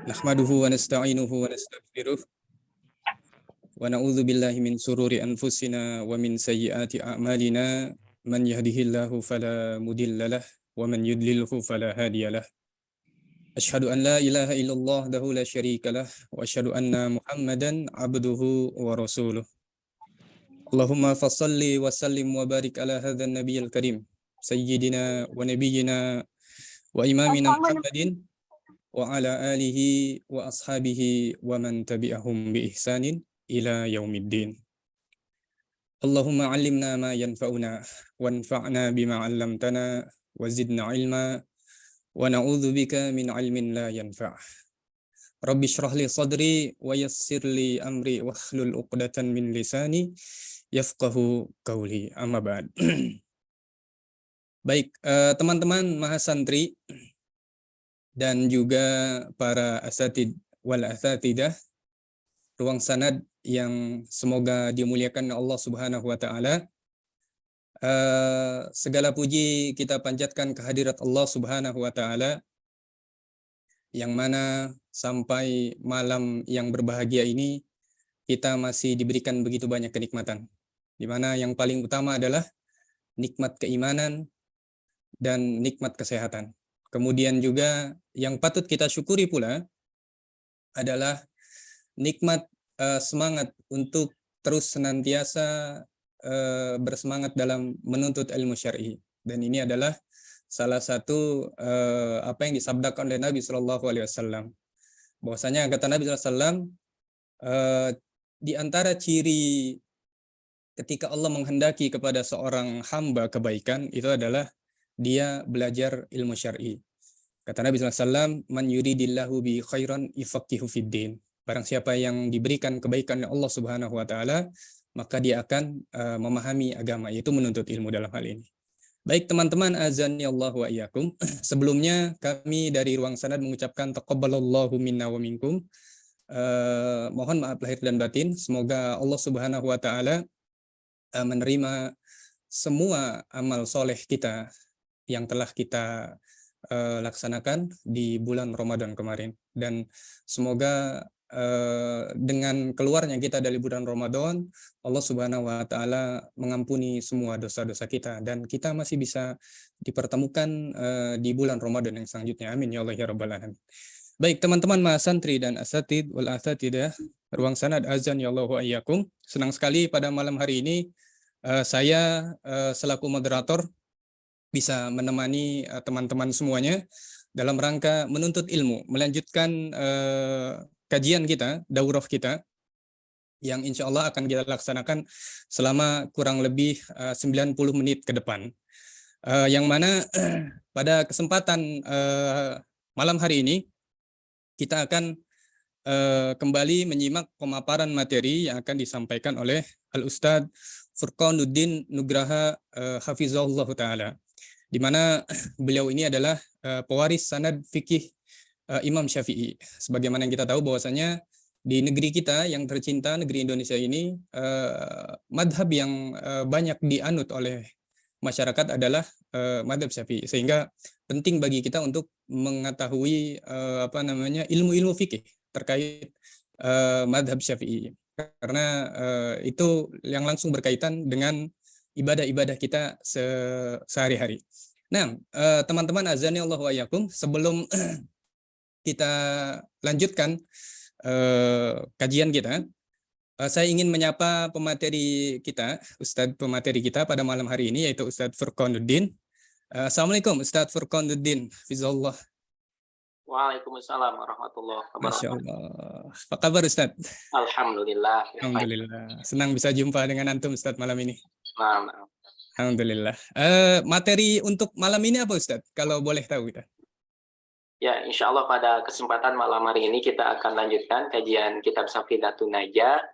Nahmaduhu wa nasta'inuhu wa nastaghfiruh wa na'udzu billahi min sururi anfusina wa min sayyiati a'malina man yahdihillahu fala mudhillalah wa man yudlilhu fala hadiyalah. Asyhadu an la ilaha illallah wahdahu la syarikalah wa asyhadu anna Muhammadan abduhu wa rasuluh. Allahumma fassalli wa sallim wa barik ala hadzal nabiyil karim sayyidina wa nabiyyina wa imamina Muhammadin wa ala alihi wa ashabihi wa man tabi'ahum bi ihsanin ila yaumiddin. Allahumma 'allimna ma yanfa'una wanfa'na bima 'allamtana wa zidna 'ilma wa na'udzu bika min 'ilmin la yanfa'. Rabbi shrah li sadri wa yassir li amri wahlul 'uqdatan min lisani yafqahu qawli. Amma ba'd. Baik, teman-teman mahasantri dan juga para asatid wal asatidah ruang sanad yang semoga dimuliakan Allah Subhanahu wa taala. Segala puji kita panjatkan kehadirat Allah Subhanahu wa taala yang mana sampai malam yang berbahagia ini kita masih diberikan begitu banyak kenikmatan, di mana yang paling utama adalah nikmat keimanan dan nikmat kesehatan. Kemudian juga yang patut kita syukuri pula adalah nikmat semangat untuk terus senantiasa bersemangat dalam menuntut ilmu syar'i. Dan ini adalah salah satu apa yang disabdakan oleh Nabi SAW. Bahwasanya kata Nabi SAW, di antara ciri ketika Allah menghendaki kepada seorang hamba kebaikan itu adalah dia belajar ilmu syar'i. Kata Nabi SAW, man yuridillahu bi khairan yufaqihu fiddin. Barang siapa yang diberikan kebaikan oleh Allah Subhanahu wa taala, maka dia akan memahami agama, yaitu menuntut ilmu dalam hal ini. Baik teman-teman, azani Allah wa iyyakum. Sebelumnya kami dari Ruang Sanad mengucapkan taqabbalallahu minna wa minkum. Mohon maaf lahir dan batin. Semoga Allah Subhanahu wa taala menerima semua amal soleh kita yang telah kita laksanakan di bulan Ramadan kemarin, dan semoga dengan keluarnya kita dari bulan Ramadan, Allah Subhanahu wa taala mengampuni semua dosa-dosa kita dan kita masih bisa dipertemukan di bulan Ramadan yang selanjutnya. Amin ya Allah ya rabbal alamin. Baik teman-teman mahasantri dan asatid wal asatidah Ruang Sanad azan ya Allah wa iyyakum. Senang sekali pada malam hari ini saya selaku moderator bisa menemani teman-teman semuanya dalam rangka menuntut ilmu, melanjutkan kajian kita, daurah kita, yang insya Allah akan kita laksanakan selama kurang lebih 90 menit ke depan. Yang mana pada kesempatan malam hari ini, kita akan kembali menyimak pemaparan materi yang akan disampaikan oleh Al-Ustadz Furqanuddin Nugraha Hafizahullah Ta'ala, di mana beliau ini adalah pewaris sanad fikih Imam Syafi'i. Sebagaimana yang kita tahu bahwasanya di negeri kita yang tercinta, negeri Indonesia ini, madhab yang banyak dianut oleh masyarakat adalah madhab Syafi'i. Sehingga penting bagi kita untuk mengetahui ilmu-ilmu fikih terkait madhab Syafi'i. Karena itu yang langsung berkaitan dengan ibadah-ibadah kita sehari-hari. Nah, teman-teman azani Allah wa iyyakum, sebelum kita lanjutkan kajian kita, saya ingin menyapa pemateri kita, Ustadz pemateri kita pada malam hari ini, yaitu Ustadz Furqanuddin. Assalamualaikum Ustadz Furqanuddin, Fizullah. Waalaikumsalam warahmatullahi wabarakatuh. Masya Allah. Apa kabar Ustadz? Alhamdulillah. Alhamdulillah. Senang bisa jumpa dengan antum Ustadz malam ini. Nah. Alhamdulillah. Materi untuk malam ini apa Ustadz? Kalau boleh tahu kita. Ya, insya Allah pada kesempatan malam hari ini kita akan lanjutkan kajian kitab Safinatun Najah,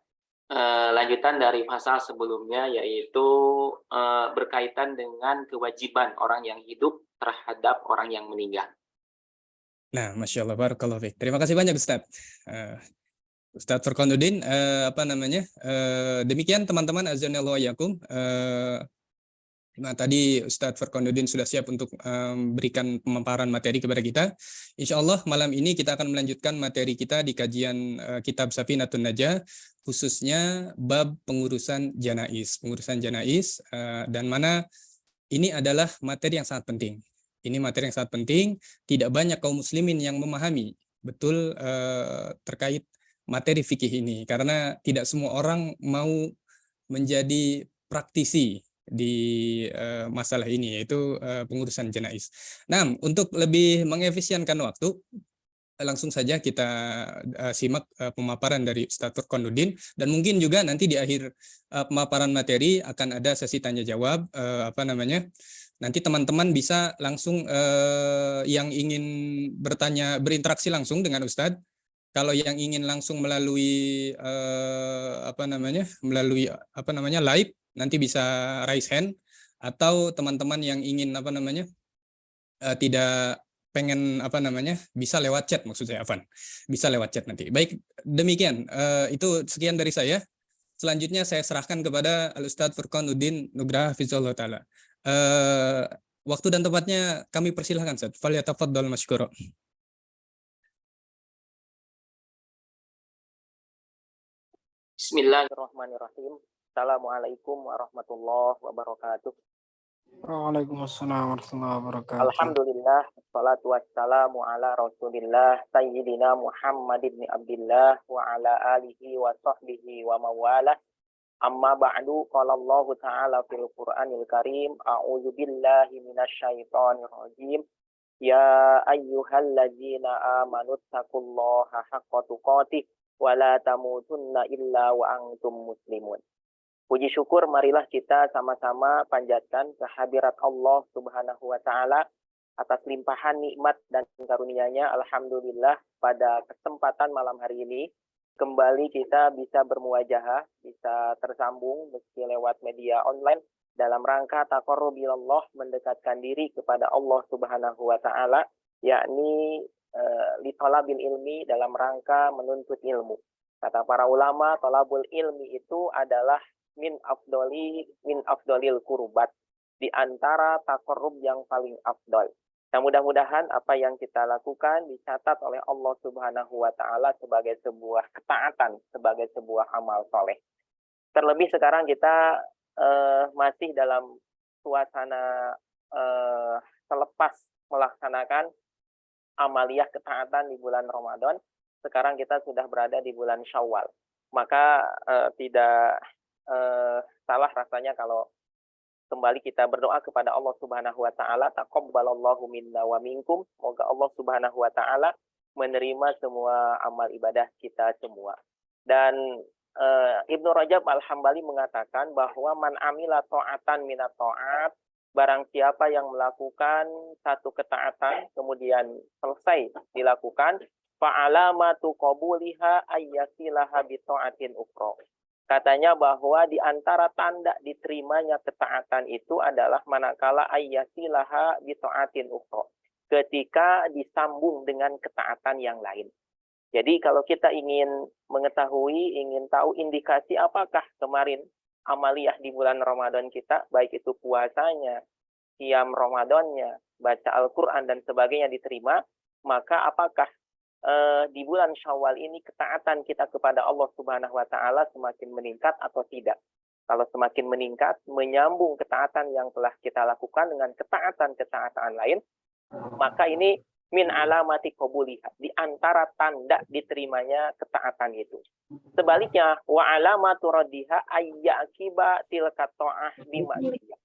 lanjutan dari pasal sebelumnya, yaitu berkaitan dengan kewajiban orang yang hidup terhadap orang yang meninggal. Nah, Masya Allah, barakallahu fiik. Terima kasih banyak Ustadz. Ustadz Furqanuddin, demikian teman-teman azanallahu wa iyyakum. Nah, tadi Ustadz Farkonuddin sudah siap untuk memberikan pemaparan materi kepada kita. Insya Allah malam ini kita akan melanjutkan materi kita di kajian kitab Safinatun Najah, khususnya bab pengurusan janais. Pengurusan janais, dan mana ini adalah materi yang sangat penting. Ini materi yang sangat penting, tidak banyak kaum muslimin yang memahami betul terkait materi fikih ini, karena tidak semua orang mau menjadi praktisi di masalah ini, yaitu pengurusan janais. Nah, untuk lebih mengefisienkan waktu, langsung saja kita simak pemaparan dari Ustadz Farkonuddin, dan mungkin juga nanti di akhir pemaparan materi akan ada sesi tanya jawab, nanti teman-teman bisa langsung yang ingin bertanya, berinteraksi langsung dengan Ustadz. Kalau yang ingin langsung melalui live, nanti bisa raise hand, atau teman-teman yang ingin tidak pengen bisa lewat chat, maksud saya Afan, bisa lewat chat nanti. Baik, demikian itu sekian dari saya. Selanjutnya saya serahkan kepada Al Ustadz Farkonuddin Nugraha Hafizahullah Ta'ala. Waktu dan tempatnya kami persilahkan, Ustadz. Falyatafaddal masykura. Bismillahirrahmanirrahim. Assalamualaikum warahmatullahi wabarakatuh. Waalaikumsalam warahmatullahi wabarakatuh. Alhamdulillah, wassalatu wassalamu ala rasulillah, sayyidina Muhammad ibn Abdillah, wa ala alihi wa sahbihi wa mawalah. Amma ba'du, qala Allah ta'ala fil Qur'anil Karim, a'udzu billahi minasyaitonir rajim. Ya ayyuhalladzina amanu taqullaha haqqa tuqatih wa la tamutunna illa wa antum muslimun. Puji syukur marilah kita sama-sama panjatkan kehadirat Allah Subhanahu wa taala atas limpahan nikmat dan karunia-Nya. Alhamdulillah, pada kesempatan malam hari ini kembali kita bisa bermuwajahah, bisa tersambung meski lewat media online dalam rangka taqarrub ilallah, mendekatkan diri kepada Allah Subhanahu wa taala, yakni li talabil ilmi, dalam rangka menuntut ilmu. Kata para ulama, talabul ilmi itu adalah min afdolil kurbat, di antara taqarrub yang paling afdol. Nah, mudah-mudahan apa yang kita lakukan dicatat oleh Allah Subhanahu wa taala sebagai sebuah ketaatan, sebagai sebuah amal soleh. Terlebih sekarang kita masih dalam suasana selepas melaksanakan amaliyah ketaatan di bulan Ramadan. Sekarang kita sudah berada di bulan Syawal. Maka tidak salah rasanya kalau kembali kita berdoa kepada Allah Subhanahu wa taala, taqabbalallahu minna wa minkum. Semoga Allah Subhanahu wa taala menerima semua amal ibadah kita semua. Dan Ibnu Rajab Al-Hambali mengatakan bahwa man amila ta'atan minat ta'at, barang siapa yang melakukan satu ketaatan kemudian selesai dilakukan, fa'alamatu qabuliha ayyasilaha bi ta'atin ukhra. Katanya bahwa di antara tanda diterimanya ketaatan itu adalah manakala ayyasilaha bi ta'atin ukhra, ketika disambung dengan ketaatan yang lain. Jadi kalau kita ingin mengetahui, ingin tahu indikasi apakah kemarin amaliyah di bulan Ramadan kita, baik itu puasanya, qiyam Ramadannya, baca Al-Quran dan sebagainya diterima, maka apakah di bulan Syawal ini ketaatan kita kepada Allah Subhanahu wa taala semakin meningkat atau tidak? Kalau semakin meningkat, menyambung ketaatan yang telah kita lakukan dengan ketaatan-ketaatan lain, maka ini min alamati qabuliha, di antara tanda diterimanya ketaatan itu. Sebaliknya, wa alamatu raddiha ayyakiba tilka ta'ah bima'siyah.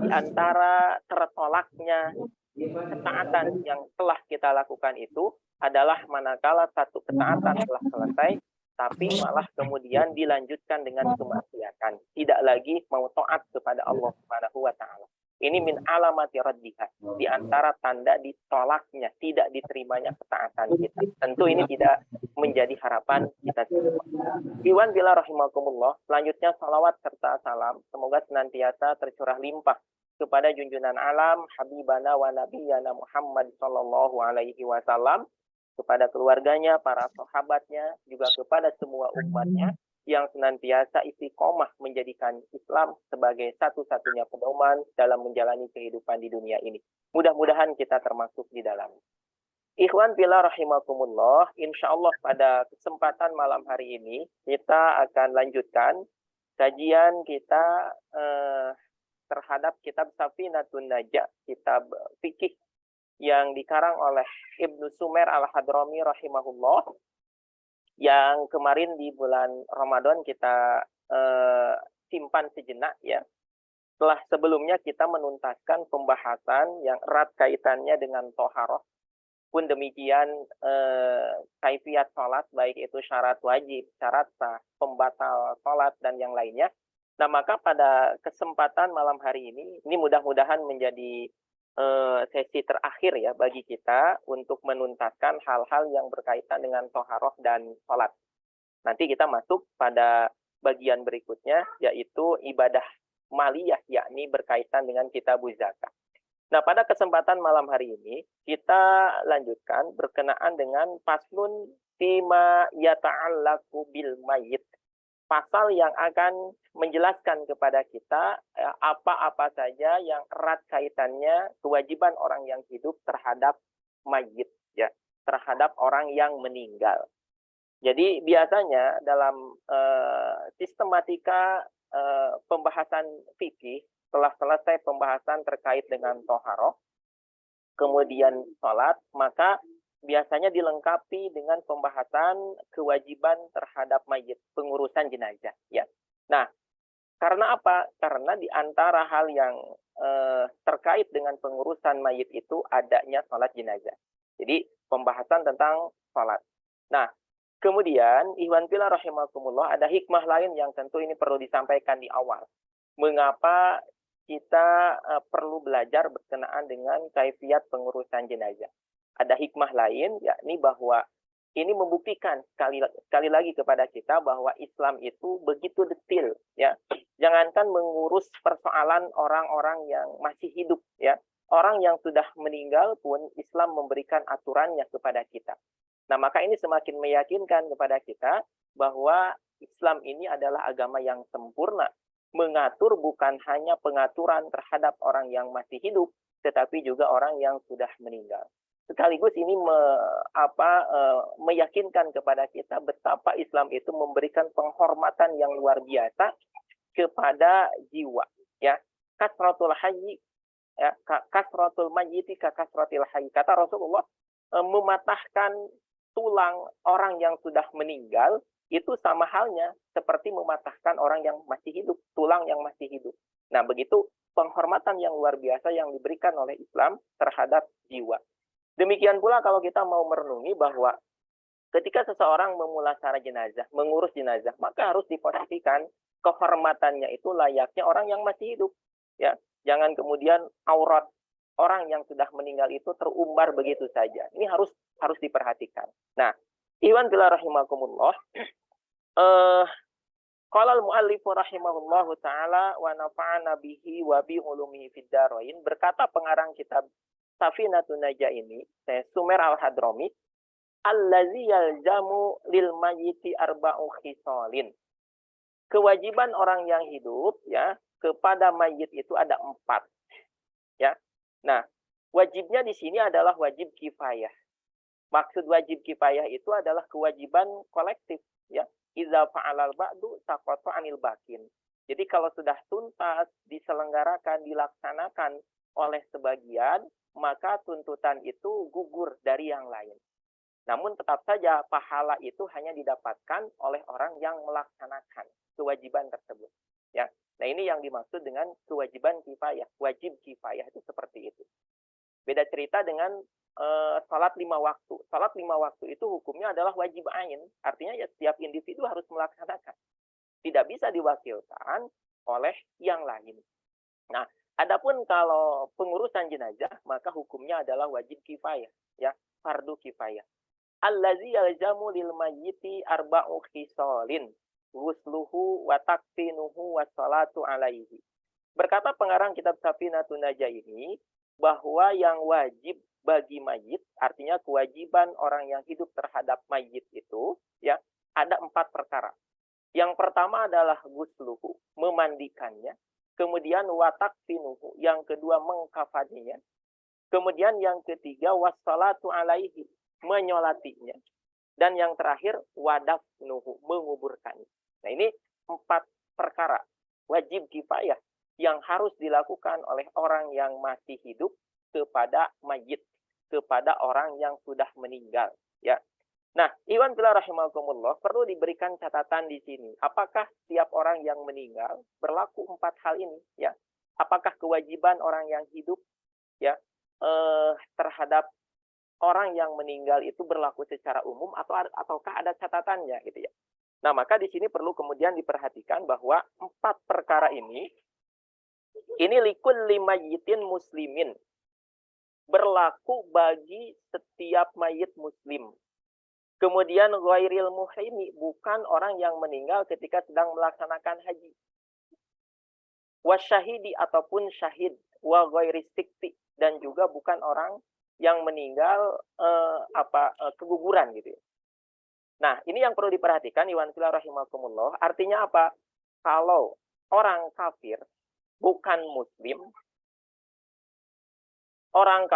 Di antara tertolaknya ketaatan yang telah kita lakukan itu adalah manakala satu ketaatan telah selesai, tapi malah kemudian dilanjutkan dengan kemaksiatan, tidak lagi mau taat kepada Allah Subhanahu wa taala. Ini min alamati raddiha, di antara tanda ditolaknya, tidak diterimanya ketaatan kita. Tentu ini tidak menjadi harapan kita semua. Iwan bila rahimakumullah, selanjutnya salawat serta salam semoga senantiasa tercurah limpah kepada junjungan alam habibana wa nabiyana Muhammad sallallahu alaihi wasallam, kepada keluarganya, para sahabatnya, juga kepada semua umatnya, yang senantiasa istiqomah menjadikan Islam sebagai satu-satunya pedoman dalam menjalani kehidupan di dunia ini. Mudah-mudahan kita termasuk di dalam. Ikhwan fillah rahimakumullah, insya Allah pada kesempatan malam hari ini kita akan lanjutkan kajian kita terhadap kitab Safinatun Najah, kitab fikih yang dikarang oleh Ibnu Sumer Al-Hadrami rahimahullah, yang kemarin di bulan Ramadan kita simpan sejenak ya. Setelah sebelumnya kita menuntaskan pembahasan yang erat kaitannya dengan toharoh, pun demikian kaifiat sholat, baik itu syarat wajib, syarat sah, pembatal sholat, dan yang lainnya. Nah, maka pada kesempatan malam hari ini mudah-mudahan menjadi sesi terakhir ya bagi kita untuk menuntaskan hal-hal yang berkaitan dengan toharoh dan sholat. Nanti kita masuk pada bagian berikutnya, yaitu ibadah maliyah, yakni berkaitan dengan kitabuz zakah. Nah, pada kesempatan malam hari ini kita lanjutkan berkenaan dengan faslun fima yata'allaku bil mayyit. Pasal yang akan menjelaskan kepada kita apa-apa saja yang erat kaitannya kewajiban orang yang hidup terhadap mayit, ya, terhadap orang yang meninggal. Jadi biasanya dalam sistematika pembahasan fikih, setelah selesai pembahasan terkait dengan toharoh, kemudian sholat, maka biasanya dilengkapi dengan pembahasan kewajiban terhadap mayit, pengurusan jenazah. Ya. Nah, karena apa? Karena di antara hal yang terkait dengan pengurusan mayit itu adanya sholat jenazah. Jadi pembahasan tentang sholat. Nah, kemudian ikhwan fillah rahimakumullah, ada hikmah lain yang tentu ini perlu disampaikan di awal. Mengapa kita perlu belajar berkenaan dengan kaifiat pengurusan jenazah? Ada hikmah lain, yakni bahwa ini membuktikan sekali lagi kepada kita bahwa Islam itu begitu detail, ya. Jangankan mengurus persoalan orang-orang yang masih hidup, ya. Orang yang sudah meninggal pun Islam memberikan aturannya kepada kita. Nah, maka ini semakin meyakinkan kepada kita bahwa Islam ini adalah agama yang sempurna, mengatur bukan hanya pengaturan terhadap orang yang masih hidup, tetapi juga orang yang sudah meninggal. Sekaligus ini meyakinkan kepada kita betapa Islam itu memberikan penghormatan yang luar biasa kepada jiwa, ya. Kasratul hayyi, ya, kasratul mayyiti ka kasratil hayyi. Kata Rasulullah, mematahkan tulang orang yang sudah meninggal itu sama halnya seperti mematahkan orang yang masih hidup, tulang yang masih hidup. Nah, begitu penghormatan yang luar biasa yang diberikan oleh Islam terhadap jiwa. Demikian pula kalau kita mau merenungi bahwa ketika seseorang memulasara jenazah, mengurus jenazah, maka harus diposisikan kehormatannya itu layaknya orang yang masih hidup. Ya, jangan kemudian aurat orang yang sudah meninggal itu terumbar begitu saja. Ini harus diperhatikan. Nah, ikhwan fillah rahimakumullah, qala al-muallif rahimahullahu taala wa nafa'ana bihi wa bi ulumihi fid dharain. Berkata pengarang kitab Safinatun Najah ini, Sumer Al-Hadrami, allazi yalzamu lil mayyiti arba'u khisalin. Kewajiban orang yang hidup, ya, kepada mayit itu ada 4. Ya. Nah, wajibnya di sini adalah wajib kifayah. Maksud wajib kifayah itu adalah kewajiban kolektif, ya. Idza fa'alal ba'du saqata 'anil bakin. Jadi kalau sudah tuntas diselenggarakan, dilaksanakan oleh sebagian, maka tuntutan itu gugur dari yang lain. Namun tetap saja pahala itu hanya didapatkan oleh orang yang melaksanakan kewajiban tersebut. Ya. Nah, ini yang dimaksud dengan kewajiban kifayah. Wajib kifayah itu seperti itu. Beda cerita dengan salat 5 waktu. Salat 5 waktu itu hukumnya adalah wajib ain. Artinya ya setiap individu harus melaksanakan. Tidak bisa diwakilkan oleh yang lain. Nah, adapun kalau pengurusan jenazah, maka hukumnya adalah wajib kifayah, ya, fardu kifayah. Allazi yalzamu lil mayyiti arba'u khisalin, ghusluhu wa takfinuhu wa salatu alaihi. Berkata pengarang kitab Safinatun Najah ini bahwa yang wajib bagi mayit, artinya kewajiban orang yang hidup terhadap mayit itu, ya, ada 4 perkara. Yang pertama adalah gusluhu, memandikannya. Kemudian watakfinuhu, yang kedua mengkafaninya. Kemudian yang ketiga wassalatu alaihi, menyolatinya. Dan yang terakhir wadafnuhu, menguburkannya. Nah, ini 4 perkara wajib kifayah yang harus dilakukan oleh orang yang masih hidup kepada mayit, kepada orang yang sudah meninggal, ya. Nah, ikhwan fillah rahimakumullah, perlu diberikan catatan di sini. Apakah setiap orang yang meninggal berlaku 4 hal ini, ya? Apakah kewajiban orang yang hidup, ya, terhadap orang yang meninggal itu berlaku secara umum ataukah ada catatannya, gitu ya? Nah, maka di sini perlu kemudian diperhatikan bahwa 4 perkara ini likulli mayyitin muslimin, berlaku bagi setiap mayit muslim. Kemudian ghairil muhrimi, bukan orang yang meninggal ketika sedang melaksanakan haji. Wasyahidi, ataupun syahid, wa ghairis sikti, dan juga bukan orang yang meninggal keguguran, gitu ya. Nah, ini yang perlu diperhatikan, iwan fillah rahimakumullah. Artinya apa? Kalau orang kafir bukan muslim, orang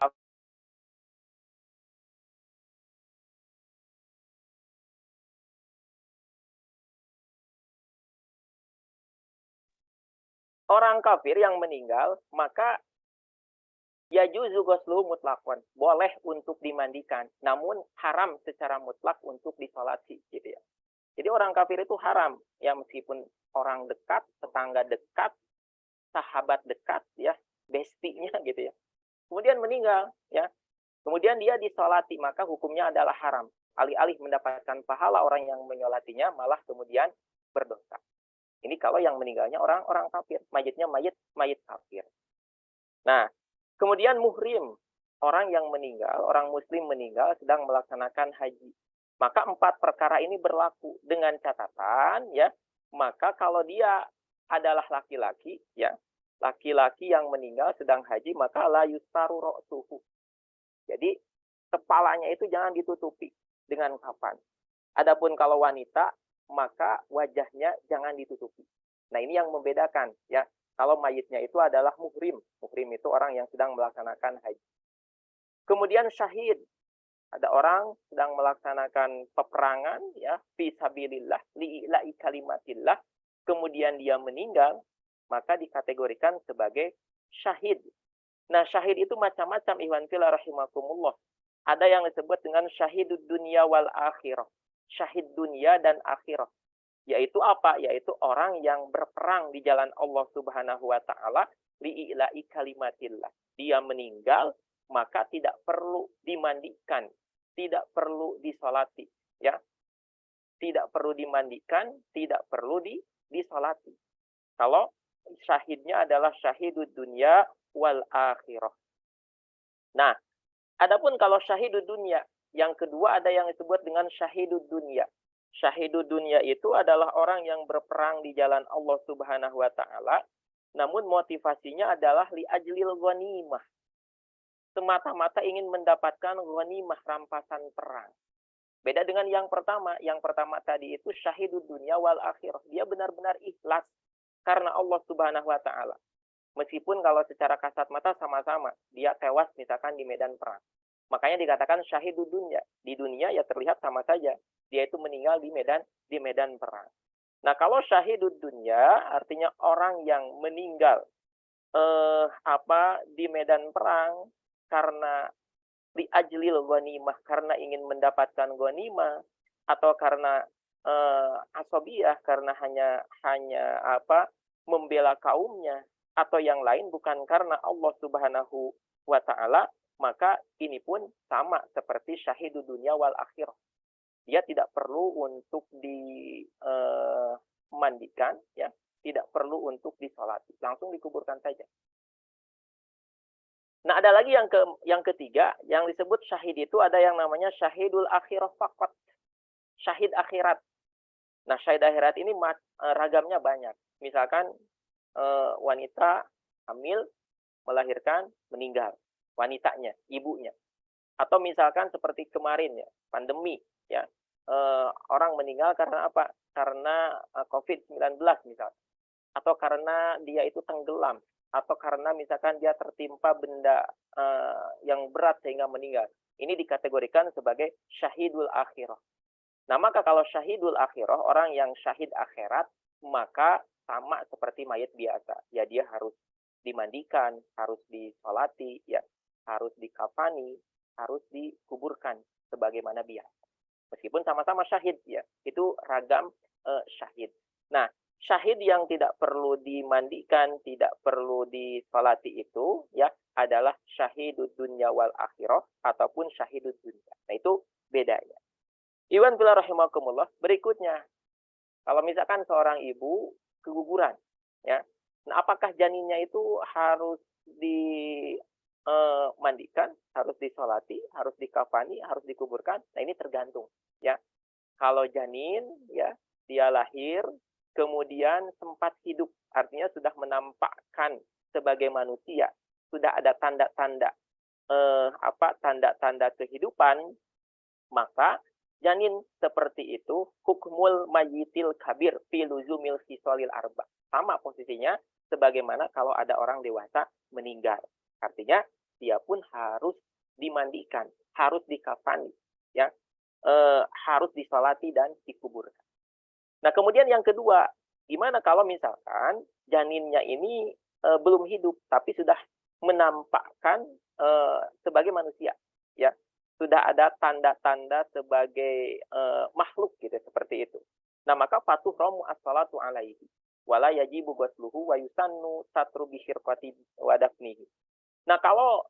kafir yang meninggal, maka yajuzu ghusluhu mutlaqan, boleh untuk dimandikan, namun haram secara mutlak untuk disolati, gitu ya. Jadi orang kafir itu haram, ya, meskipun orang dekat, tetangga dekat, sahabat dekat, ya, bestinya, gitu ya. Kemudian meninggal, ya. Kemudian dia disolati, maka hukumnya adalah haram. Alih-alih mendapatkan pahala orang yang menyolatinya, malah kemudian berdosa. Ini kalau yang meninggalnya orang kafir, mayitnya mayit kafir. Nah, kemudian muhrim, orang yang meninggal, orang muslim meninggal sedang melaksanakan haji. Maka 4 perkara ini berlaku dengan catatan, ya. Maka kalau dia adalah laki-laki, ya, laki-laki yang meninggal sedang haji, maka la yustaru ra'suhu. Jadi kepalanya itu jangan ditutupi dengan kafan. Adapun kalau wanita, maka wajahnya jangan ditutupi. Nah, ini yang membedakan, ya. Kalau mayitnya itu adalah muhrim. Muhrim itu orang yang sedang melaksanakan haji. Kemudian syahid. Ada orang sedang melaksanakan peperangan, ya, fi sabilillah, li'ila'i kalimatillah. Kemudian dia meninggal, maka dikategorikan sebagai syahid. Nah, syahid itu macam-macam, ikhwan fillah rahimakumullah. Ada yang disebut dengan syahidud dunya wal akhirah. Syahid dunia dan akhirah. Yaitu apa? Yaitu orang yang berperang di jalan Allah Subhanahu wa taala li'ila'i kalimatillah. Dia meninggal, maka tidak perlu dimandikan, tidak perlu disolati, ya. Tidak perlu dimandikan, tidak perlu disolati. Kalau syahidnya adalah syahidud dunya wal akhirah. Nah, adapun kalau syahidud dunya, yang kedua ada yang disebut dengan syahidud dunya. Syahidud dunya itu adalah orang yang berperang di jalan Allah Subhanahu wa taala, namun motivasinya adalah li ajlil ghanimah. Semata-mata ingin mendapatkan ghanimah, rampasan perang. Beda dengan yang pertama. Yang pertama tadi itu syahidud dunya wal akhirah. Dia benar-benar ikhlas karena Allah Subhanahu wa taala. Meskipun kalau secara kasat mata sama-sama, dia tewas misalkan di medan perang. Makanya dikatakan syahidud dunya. Di dunia ya terlihat sama saja. Dia itu meninggal di medan perang. Nah, kalau syahidud dunya artinya orang yang meninggal di medan perang karena li ajlil ghanimah, karena ingin mendapatkan ghanimah, atau karena asobiyah, karena hanya membela kaumnya, atau yang lain bukan karena Allah Subhanahu wa taala, maka ini pun sama seperti syahidud dunya wal akhirah. Dia tidak perlu untuk dimandikan, ya, tidak perlu untuk disolati, langsung dikuburkan saja. Nah, ada lagi yang ketiga, yang disebut syahid itu ada yang namanya syahidul akhirah faqat. Syahid akhirat. Nah, syahid akhirat ini ragamnya banyak. Misalkan wanita hamil, melahirkan, meninggal. Wanitanya, ibunya. Atau misalkan seperti kemarin, ya, pandemi, ya, orang meninggal karena apa? Karena COVID-19 misalnya, atau karena dia itu tenggelam, atau karena misalkan dia tertimpa benda yang berat sehingga meninggal. Ini dikategorikan sebagai syahidul akhirah. Nah, maka kalau syahidul akhirah, orang yang syahid akhirat, maka sama seperti mayat biasa. Ya, dia harus dimandikan, harus disolati, ya, harus dikafani, harus dikuburkan sebagaimana biasa. Meskipun sama-sama syahid, ya, itu ragam syahid. Nah, syahid yang tidak perlu dimandikan, tidak perlu disolati itu, ya, adalah syahidud dunya wal akhirah ataupun syahidud dunya. Nah, itu bedanya. Iwan bila rahimakumullah, berikutnya, kalau misalkan seorang ibu keguguran, ya, nah apakah janinnya itu harus dimandikan, harus disolati, harus dikafani, harus dikuburkan? Nah, ini tergantung, ya. Kalau janin, ya, dia lahir, kemudian sempat hidup, artinya sudah menampakkan sebagai manusia, sudah ada tanda-tanda tanda-tanda kehidupan, maka janin seperti itu hukmul mayyitil kabir fi luzumil khisalil arba. Sama posisinya sebagaimana kalau ada orang dewasa meninggal. Artinya dia pun harus dimandikan, harus dikafani, ya, harus disolati dan dikuburkan. Nah, kemudian yang kedua, gimana kalau misalkan janinnya ini belum hidup tapi sudah menampakkan sebagai manusia, ya, sudah ada tanda-tanda sebagai makhluk gitu, seperti itu. Nah, maka patuh romu as-salatu alaihi wala yajibu ghusluhu wa yusannu satru bi syirqati wa dafnihi. Nah, kalau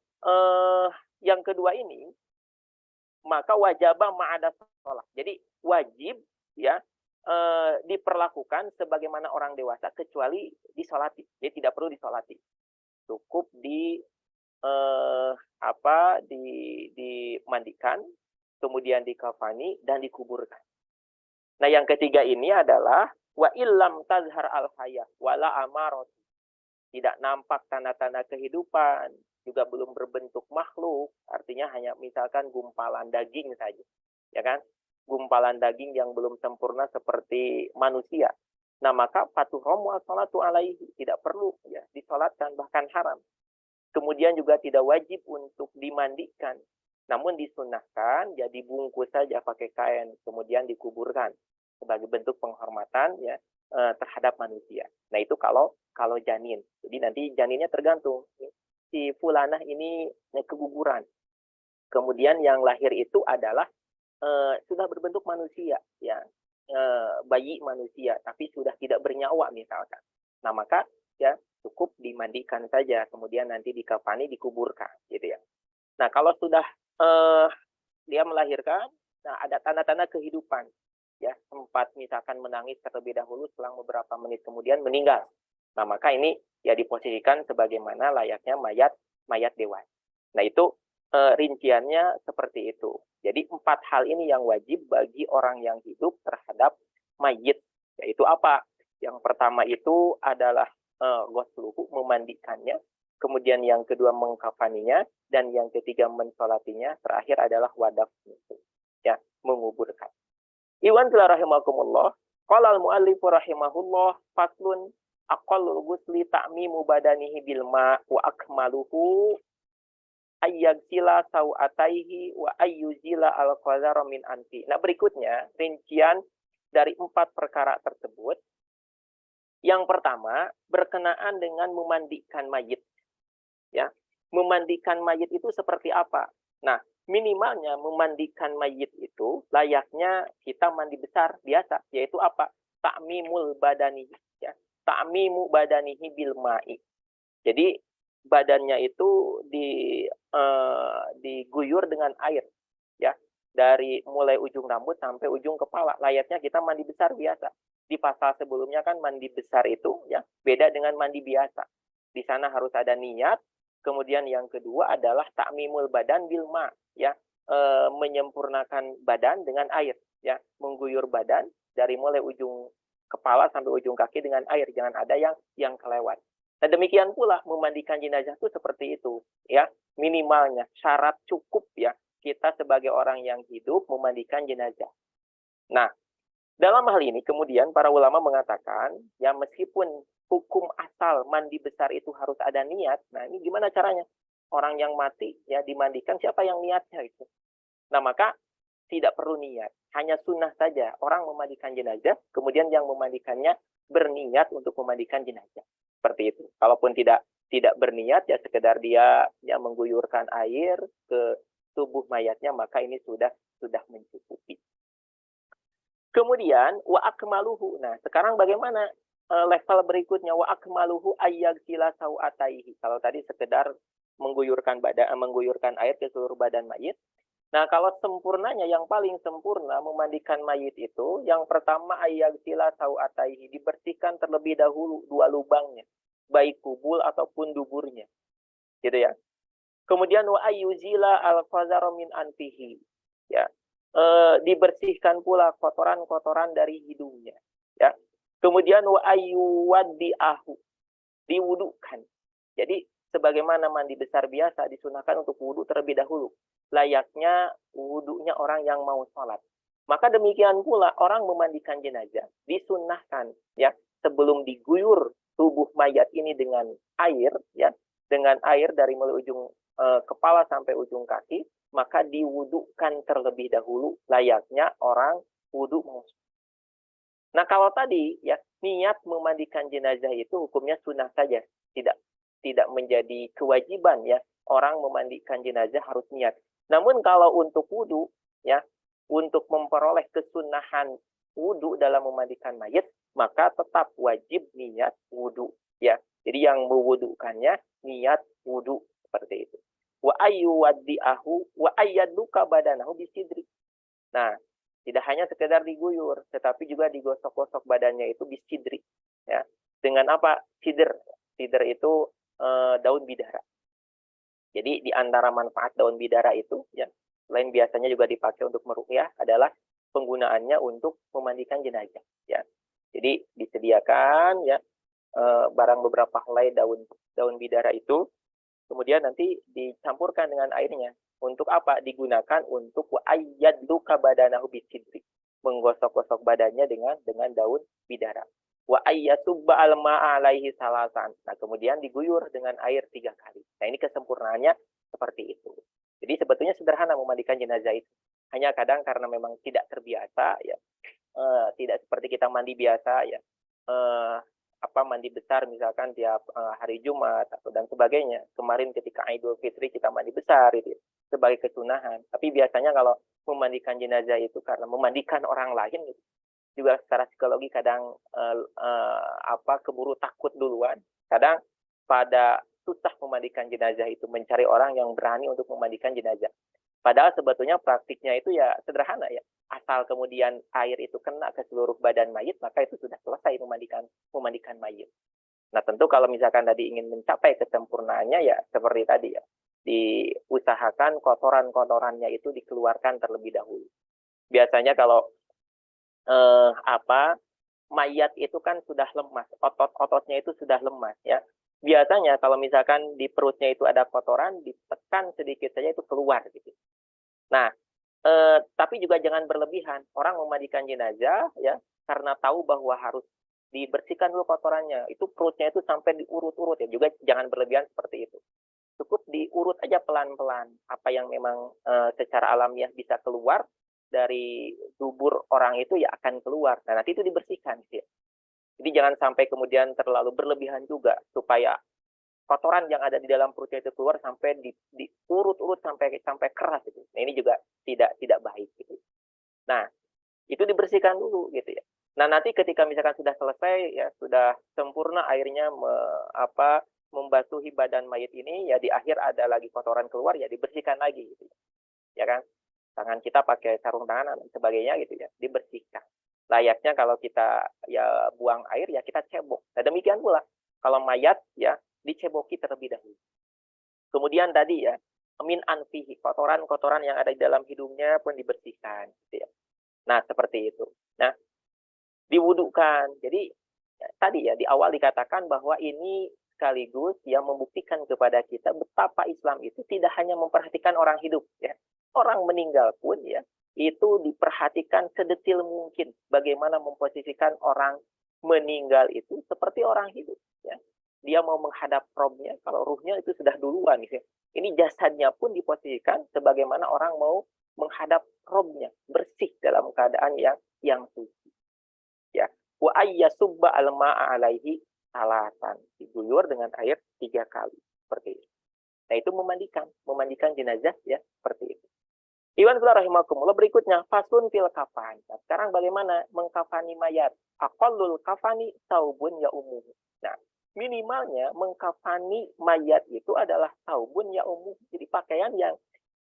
yang kedua ini, maka wajaba ma'ada sholat. Jadi wajib, ya, diperlakukan sebagaimana orang dewasa kecuali disolati. Jadi tidak perlu disolati. Cukup dimandikan, kemudian dikafani dan dikuburkan. Nah, yang ketiga ini adalah wa illam tazhar al hayah wala amarat. Tidak nampak tanda-tanda kehidupan, juga belum berbentuk makhluk, artinya hanya misalkan gumpalan daging saja, ya kan? Gumpalan daging yang belum sempurna seperti manusia. Nah, maka patuh romu as-salatu alaihi, tidak perlu, ya, disolatkan, bahkan haram. Kemudian juga tidak wajib untuk dimandikan, namun disunahkan ya dibungkus saja pakai kain, kemudian dikuburkan sebagai bentuk penghormatan, ya, terhadap manusia. Nah, itu kalau janin. Jadi nanti janinnya tergantung. Si fulanah ini keguguran. Kemudian yang lahir itu adalah sudah berbentuk manusia, ya, bayi manusia, tapi sudah tidak bernyawa misalkan. Nah, maka ya cukup dimandikan saja, kemudian nanti dikafani, dikuburkan, gitu ya. Nah, kalau sudah dia melahirkan, nah ada tanda-tanda kehidupan, ya, sempat misalkan menangis terlebih dahulu, selang beberapa menit kemudian meninggal. Nah, maka ini ya diposisikan sebagaimana layaknya mayat dewasa. Nah, itu rinciannya seperti itu. Jadi 4 hal ini yang wajib bagi orang yang hidup terhadap mayit. Yaitu apa? Yang pertama itu adalah ghusluhu, memandikannya. Kemudian yang kedua mengkafaninya. Dan yang ketiga mensolatinya. Terakhir adalah wadaf, ya, menguburkan. Iwan rahimakumullah. Qala al-mu'allifu rahimahullah faslun aqallul ghusli ta'mimu badanihi bil ma' wa akmaluhu ayyagsila sawataihi wa ayyuzila al-qadhara min anfi. Nah, berikutnya rincian dari 4 perkara tersebut. Yang pertama berkenaan dengan memandikan mayit, ya. Memandikan mayit itu seperti apa? Nah, minimalnya memandikan mayit itu layaknya kita mandi besar biasa, yaitu apa? Ta'mimul badanihi, ya. Ta'mimu badanihi bil ma'i. Jadi badannya itu diguyur dengan air, ya, dari mulai ujung rambut sampai ujung kepala, layaknya kita mandi besar biasa. Di pasal sebelumnya kan mandi besar itu, ya, beda dengan mandi biasa. Di sana harus ada niat. Kemudian yang kedua adalah ta'mimul badan bil ma, ya, menyempurnakan badan dengan air, ya, mengguyur badan dari mulai ujung kepala sampai ujung kaki dengan air, jangan ada yang kelewat. Nah, demikian pula memandikan jenazah itu seperti itu, ya, minimalnya syarat cukup, ya, kita sebagai orang yang hidup memandikan jenazah. Nah, dalam hal ini kemudian para ulama mengatakan, ya meskipun hukum asal mandi besar itu harus ada niat, nah ini gimana caranya? Orang yang mati ya dimandikan, siapa yang niatnya itu? Nah, maka tidak perlu niat, hanya sunnah saja orang memandikan jenazah, kemudian yang memandikannya berniat untuk memandikan jenazah. Seperti itu. Kalaupun tidak berniat, ya sekedar dia mengguyurkan air ke tubuh mayatnya, maka ini sudah mencukupi. Kemudian wa akmaluhu. Nah, sekarang bagaimana level berikutnya? Wa akmaluhu ayyagsila sau'ataihi. Kalau tadi sekedar mengguyurkan air ke seluruh badan mayit. Nah, kalau sempurnanya, yang paling sempurna memandikan mayit itu, yang pertama ayyagsila sau'ataihi, dibersihkan terlebih dahulu dua lubangnya, baik kubul ataupun duburnya. Gitu ya. Kemudian wa ayyuzila al-qazara min anfihi. Ya. Dibersihkan pula kotoran-kotoran dari hidungnya, ya. Kemudian wa ayyuwaddi'ahu, diwudukan. Jadi sebagaimana mandi besar biasa disunahkan untuk wudu terlebih dahulu, layaknya wudunya orang yang mau sholat. Maka demikian pula orang memandikan jenazah disunahkan, ya, sebelum diguyur tubuh mayat ini dengan air, ya, dengan air dari mulai ujung kepala sampai ujung kaki, maka diwudukan terlebih dahulu layaknya orang wudu. Nah, kalau tadi ya niat memandikan jenazah itu hukumnya sunnah saja, tidak menjadi kewajiban ya orang memandikan jenazah harus niat. Namun kalau untuk wudu ya, untuk memperoleh kesunahan wudu dalam memandikan mayit, maka tetap wajib niat wudu ya. Jadi yang mewudukannya niat wudu seperti itu. Wa ayyuwaddi'ahu wa ayyaduka badanahu bisidri. Nah, tidak hanya sekedar diguyur, tetapi juga digosok-gosok badannya itu bisidri. Ya. Dengan apa? Sidr. Sidr itu daun bidara. Jadi di antara manfaat daun bidara itu, ya, selain biasanya juga dipakai untuk meruqyah, adalah penggunaannya untuk memandikan jenazah. Ya. Jadi disediakan ya barang beberapa helai daun bidara itu, kemudian nanti dicampurkan dengan airnya. Untuk apa? Digunakan untuk wa'ayyadluka badanahu bisidri. Menggosok-gosok badannya dengan daun bidara. Wa'ayyatubba al-ma'a alaihi salasan. Nah, kemudian diguyur dengan air 3 kali. Nah, ini kesempurnaannya seperti itu. Jadi sebetulnya sederhana memandikan jenazah itu. Hanya kadang karena memang tidak terbiasa, ya, tidak seperti kita mandi biasa, ya, mandi besar misalkan tiap hari Jumat atau dan sebagainya. Kemarin ketika Idul Fitri kita mandi besar itu sebagai kesunahan. Tapi biasanya kalau memandikan jenazah itu karena memandikan orang lain gitu, juga secara psikologi kadang keburu takut duluan. Kadang pada susah memandikan jenazah itu, mencari orang yang berani untuk memandikan jenazah. Padahal sebetulnya praktiknya itu ya sederhana ya. Asal kemudian air itu kena ke seluruh badan mayit, maka itu sudah selesai memandikan mayit. Nah, tentu kalau misalkan tadi ingin mencapai kesempurnaannya ya seperti tadi ya, diusahakan kotoran-kotorannya itu dikeluarkan terlebih dahulu. Biasanya kalau mayat itu kan sudah lemas, otot-ototnya itu sudah lemas ya. Biasanya kalau misalkan di perutnya itu ada kotoran, ditekan sedikit saja itu keluar gitu. Nah, tapi juga jangan berlebihan. Orang memandikan jenazah ya karena tahu bahwa harus dibersihkan dulu kotorannya. Itu perutnya itu sampai diurut-urut ya. Juga jangan berlebihan seperti itu. Cukup diurut aja pelan-pelan. Apa yang memang secara alamiah bisa keluar dari dubur orang itu ya akan keluar. Nah, nanti itu dibersihkan gitu ya. Jadi jangan sampai kemudian terlalu berlebihan juga supaya kotoran yang ada di dalam perutnya itu keluar sampai diurut-urut sampai keras gitu. Nah, ini juga tidak baik gitu. Nah, itu dibersihkan dulu gitu ya. Nah, nanti ketika misalkan sudah selesai ya, sudah sempurna airnya membasuhi badan mayit ini, ya di akhir ada lagi kotoran keluar ya dibersihkan lagi gitu. Ya kan? Tangan kita pakai sarung tangan dan sebagainya gitu ya, dibersihkan. Layaknya kalau kita ya buang air ya kita cebok. Nah, demikian pula kalau mayat ya diceboki terlebih dahulu. Kemudian tadi ya min anfihi, kotoran-kotoran yang ada di dalam hidungnya pun dibersihkan gitu ya. Nah, seperti itu. Nah, diwudukan. Jadi tadi ya di awal dikatakan bahwa ini sekaligus yang membuktikan kepada kita betapa Islam itu tidak hanya memperhatikan orang hidup ya. Orang meninggal pun ya itu diperhatikan sedetil mungkin bagaimana memposisikan orang meninggal itu seperti orang hidup. Ya. Dia mau menghadap Robnya, kalau ruhnya itu sudah duluan. Ya. Ini jasadnya pun diposisikan sebagaimana orang mau menghadap Robnya, bersih dalam keadaan yang suci. Ya. Wa ayyasubba al-ma'a alaihi salatan, diguyur dengan air 3 kali seperti itu. Nah, itu memandikan jenazah ya seperti itu. Iwan fillah rahimakumullah, berikutnya fasun fil kafan. Nah, sekarang bagaimana mengkafani mayat? Aqallul kafani saubun ya umuh. Nah, minimalnya mengkafani mayat itu adalah saubun ya umuh. Jadi pakaian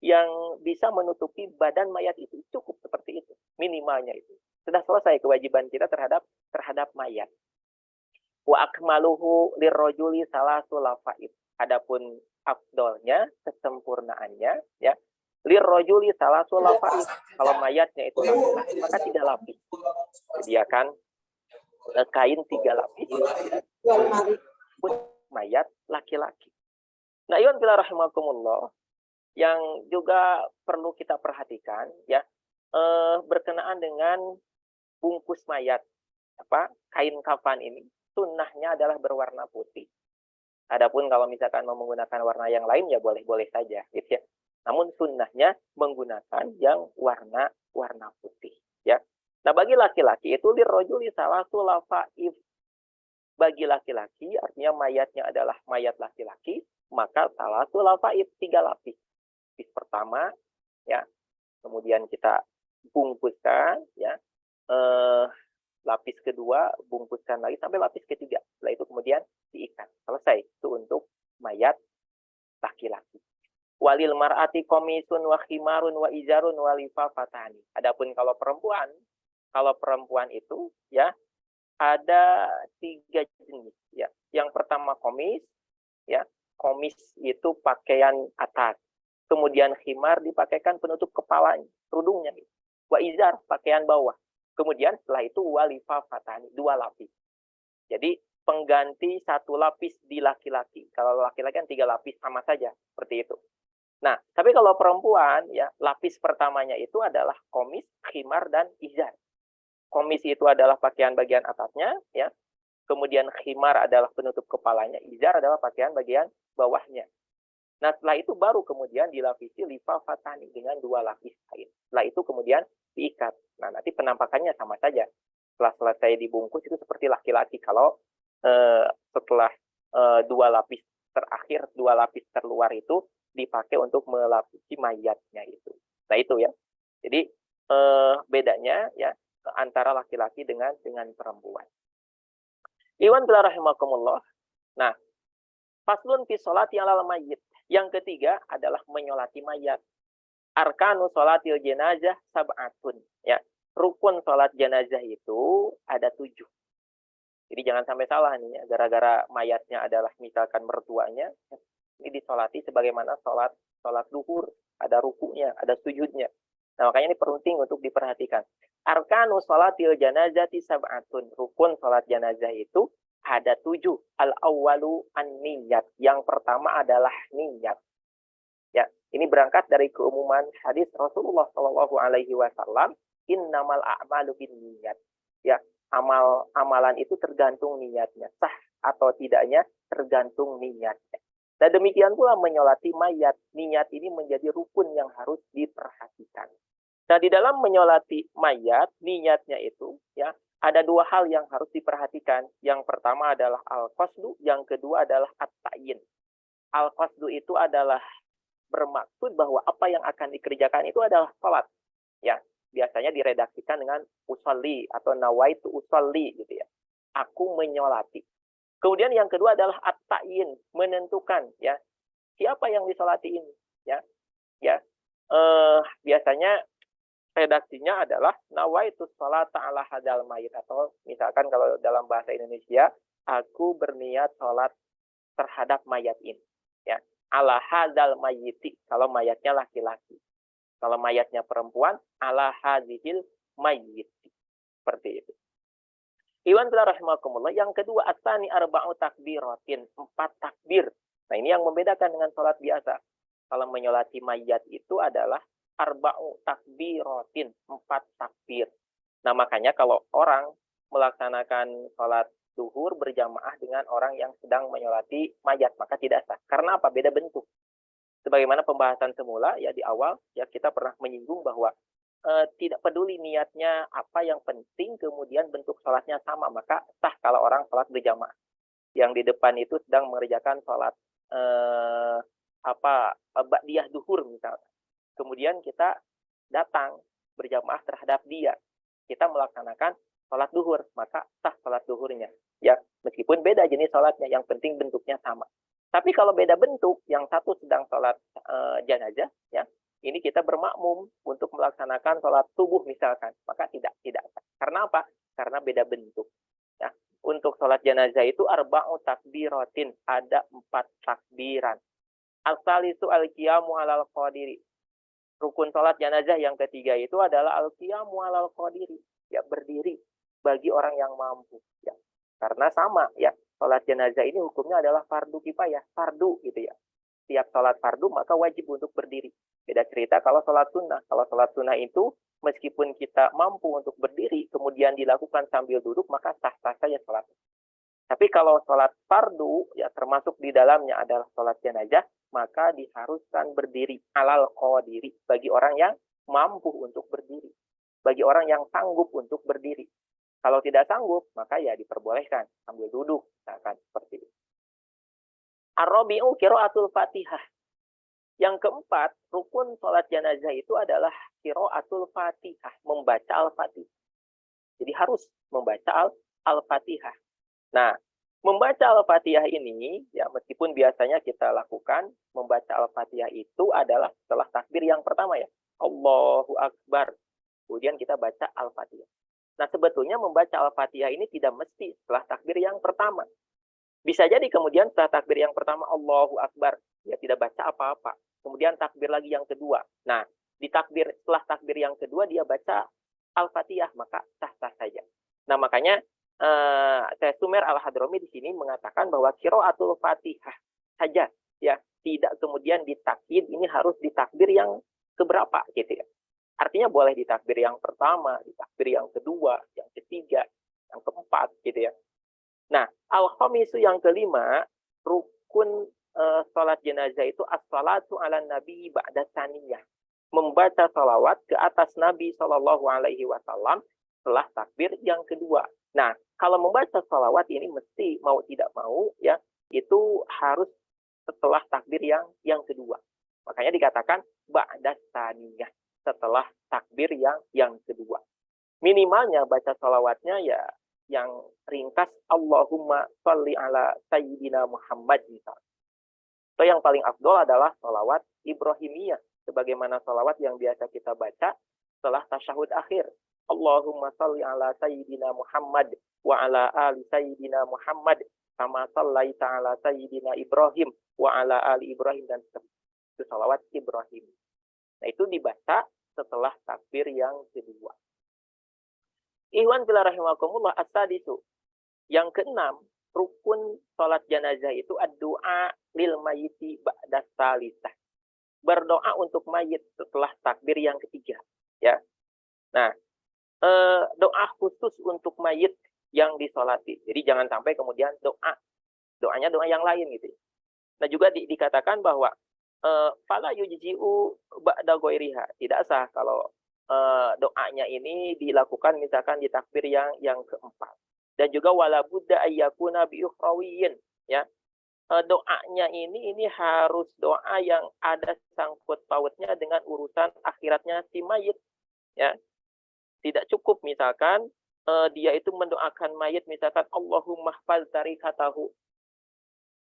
yang bisa menutupi badan mayat itu cukup seperti itu. Minimalnya itu. Sudah selesai kewajiban kita terhadap mayat. Wa akmaluhu lirrajuli salasul lafaid. Adapun afdolnya, kesempurnaannya ya, lirrajuli salasul lafaid. Kalau mayatnya itu laki-laki maka 3 lapis. Sediakan kain 3 lapis mayat laki-laki. Nah, iwan fillah rahimakumullah, yang juga perlu kita perhatikan ya, berkenaan dengan bungkus mayat, kain kafan ini sunnahnya adalah berwarna putih. Adapun kalau misalkan mau menggunakan warna yang lain ya boleh-boleh saja gitu ya. Namun sunnahnya menggunakan yang warna putih ya. Nah, bagi laki-laki itu lirrajuli salasul lafaif. Bagi laki-laki artinya mayatnya adalah mayat laki-laki, maka salasul lafaif 3 lapis. Lapis pertama ya, kemudian kita bungkuskan ya, lapis kedua bungkuskan lagi sampai lapis ketiga. Setelah itu kemudian diikat. Selesai. Itu untuk mayat laki-laki. Walil mar'ati komisun wa khimarun wa izarun wa lifafatani. Adapun kalau perempuan itu ya ada 3 jenis ya. Yang pertama komis ya. Komis itu pakaian atas. Kemudian khimar dipakaikan penutup kepalanya, kerudungnya. Wa izar pakaian bawah. Kemudian setelah itu walifa fatani 2 lapis. Jadi pengganti 1 lapis di laki-laki. Kalau laki-laki kan 3 lapis sama saja seperti itu. Nah, tapi kalau perempuan ya lapis pertamanya itu adalah komis, khimar dan izar. Komis itu adalah pakaian bagian atasnya ya. Kemudian khimar adalah penutup kepalanya, izar adalah pakaian bagian bawahnya. Nah, setelah itu baru kemudian dilapisi lifafatani dengan 2 lapis kain. Setelah itu kemudian diikat. Nah, nanti penampakannya sama saja. Setelah selesai dibungkus itu seperti laki-laki. Kalau setelah 2 lapis terakhir, 2 lapis terluar itu dipakai untuk melapisi mayatnya itu. Nah, itu ya. Jadi bedanya ya antara laki-laki dengan perempuan. Iwan fillah rahimakumullah. Nah, faslun fi sholati alal mayyit. Yang ketiga adalah menyolati mayat. Arkanu sholatil jenazah sab'atun. Ya. Rukun sholat jenazah itu ada 7. Jadi jangan sampai salah nih ya. Gara-gara mayatnya adalah misalkan mertuanya, ini disolati sebagaimana sholat duhur. Ada rukunya, ada sujudnya. Nah, makanya ini penting untuk diperhatikan. Arkanu sholatil jenazah sab'atun. Rukun sholat jenazah itu ada 7. Al-awwalu an-niyat. Yang pertama adalah niyat. Ya, ini berangkat dari keumuman hadis Rasulullah Shallallahu Alaihi Wasallam. Innamal a'malu binniyat. Ya, amalan itu tergantung niatnya. Sah atau tidaknya tergantung niatnya. Nah, demikian pula menyolati mayat. Niat ini menjadi rukun yang harus diperhatikan. Nah, di dalam menyolati mayat, niatnya itu ya ada 2 hal yang harus diperhatikan. Yang pertama adalah al-qasdu, yang kedua adalah at-ta'yin. Al-qasdu itu adalah bermaksud bahwa apa yang akan dikerjakan itu adalah salat. Ya, biasanya diredaksikan dengan usolli atau nawaitu usolli gitu ya. Aku menyolati. Kemudian yang kedua adalah at-ta'yin, menentukan ya siapa yang disolati ini ya. Ya. Biasanya redaksinya adalah nawaitu sholata ala hadal mayit, atau misalkan kalau dalam bahasa Indonesia, aku berniat sholat terhadap mayat ini ya. Ala hadal mayiti kalau mayatnya laki-laki. Kalau mayatnya perempuan, ala hadhil mayyiti. Seperti itu. Iwan fillah rahimakumullah, yang kedua at-tsani arba'u takbiratin, 4 takbir. Nah, ini yang membedakan dengan sholat biasa. Kalau menyolati mayat itu adalah arba'u takbiratin, 4 takbir. Nah, makanya kalau orang melaksanakan sholat zuhur berjamaah dengan orang yang sedang menyolati mayat, maka tidak sah. Karena apa? Beda bentuk. Sebagaimana pembahasan semula ya di awal, ya kita pernah menyinggung bahwa tidak peduli niatnya apa, yang penting kemudian bentuk sholatnya sama, maka sah kalau orang sholat berjamaah. Yang di depan itu sedang mengerjakan sholat ba'diyah duhur misalnya. Kemudian kita datang berjamaah terhadap dia. Kita melaksanakan sholat duhur, maka sah sholat duhurnya. Ya, meskipun beda jenis sholatnya, yang penting bentuknya sama. Tapi kalau beda bentuk, yang satu sedang sholat jenazah, ya, ini kita bermakmum untuk melaksanakan sholat subuh misalkan, maka tidak sah. Karena apa? Karena beda bentuk. Ya. Untuk sholat jenazah itu arba'u takbiratin, ada 4 takbiran. Al-salisu al-qiyamu alal qadiri. Rukun sholat jenazah yang ketiga itu adalah al-qiyamu alal qadiri, ya, berdiri bagi orang yang mampu, ya. Karena sama, ya, sholat jenazah ini hukumnya adalah fardu kifayah, fardu gitu ya. Tiap sholat fardu maka wajib untuk berdiri. Beda cerita kalau sholat sunnah. Kalau sholat sunnah itu meskipun kita mampu untuk berdiri, kemudian dilakukan sambil duduk, maka sah-sah saja sholat. Tapi kalau sholat fardu, ya termasuk di dalamnya adalah sholat jenazah, maka diharuskan berdiri alal qadiri, bagi orang yang mampu untuk berdiri, bagi orang yang sanggup untuk berdiri. Kalau tidak sanggup, maka ya diperbolehkan sambil duduk, misalkan seperti itu. Ar-rabi'u qiraatul Fatihah. Yang keempat, rukun sholat jenazah itu adalah qiraatul Fatihah, membaca Al-Fatihah. Jadi harus membaca Al-Fatihah. Nah, membaca Al-Fatihah ini, ya meskipun biasanya kita lakukan, membaca Al-Fatihah itu adalah setelah takbir yang pertama, ya. Allahu Akbar. Kemudian kita baca Al-Fatihah. Nah, sebetulnya membaca Al-Fatihah ini tidak mesti setelah takbir yang pertama. Bisa jadi kemudian setelah takbir yang pertama, Allahu Akbar, ya tidak baca apa-apa. Kemudian takbir lagi yang kedua. Nah, setelah takbir yang kedua, dia baca Al-Fatihah, maka sah-sah saja. Nah, makanya Syekh Sumer Al-Hadrami di sini mengatakan bahwa qiraatul Fatihah saja, ya, tidak kemudian ditakkid, ini harus ditakbir yang keberapa, gitu ya. Artinya boleh ditakbir yang pertama, ditakbir yang kedua, yang ketiga, yang keempat, gitu ya. Nah, al-khamisu yang kelima, rukun sholat jenazah itu as-salatu ala nabi ba'da saniyah. Membaca salawat ke atas Nabi SAW setelah takbir yang kedua. Nah, kalau membaca salawat ini mesti mau tidak mau, ya, itu harus setelah takbir yang kedua. Makanya dikatakan ba'da saniyah, setelah takbir yang kedua. Minimalnya baca salawatnya ya yang ringkas Allahumma sholli ala sayyidina Muhammad misalnya. Atau yang paling afdol adalah salawat Ibrahimiyah, sebagaimana salawat yang biasa kita baca setelah tasyahud akhir. Allahumma sholli ala sayyidina Muhammad wa ala ali sayyidina Muhammad kama shallaita ala sayyidina Ibrahim wa ala ali Ibrahim, dan itu salawat Ibrahim. Nah, itu dibaca setelah takbir yang kedua. Ikhwan fillah rahimakumullah, as-sadisu. Yang keenam, rukun sholat jenazah itu ad-du'a lil mayyiti ba'da salisah. Berdoa untuk mayit setelah takbir yang ketiga, ya. Nah, doa khusus untuk mayit yang disolati. Jadi jangan sampai kemudian doanya doa yang lain gitu. Nah, juga dikatakan bahwa fala yujzi'u ba'da ghairiha. Tidak sah kalau doanya ini dilakukan misalkan di takbir yang keempat. Dan juga wala budda ayyakuna bi ukhrawiyyin, ya. Doanya ini harus doa yang ada sangkut pautnya dengan urusan akhiratnya si mayit, ya. Tidak cukup misalkan dia itu mendoakan mayit misalkan Allahumma hfaz tarikatahu.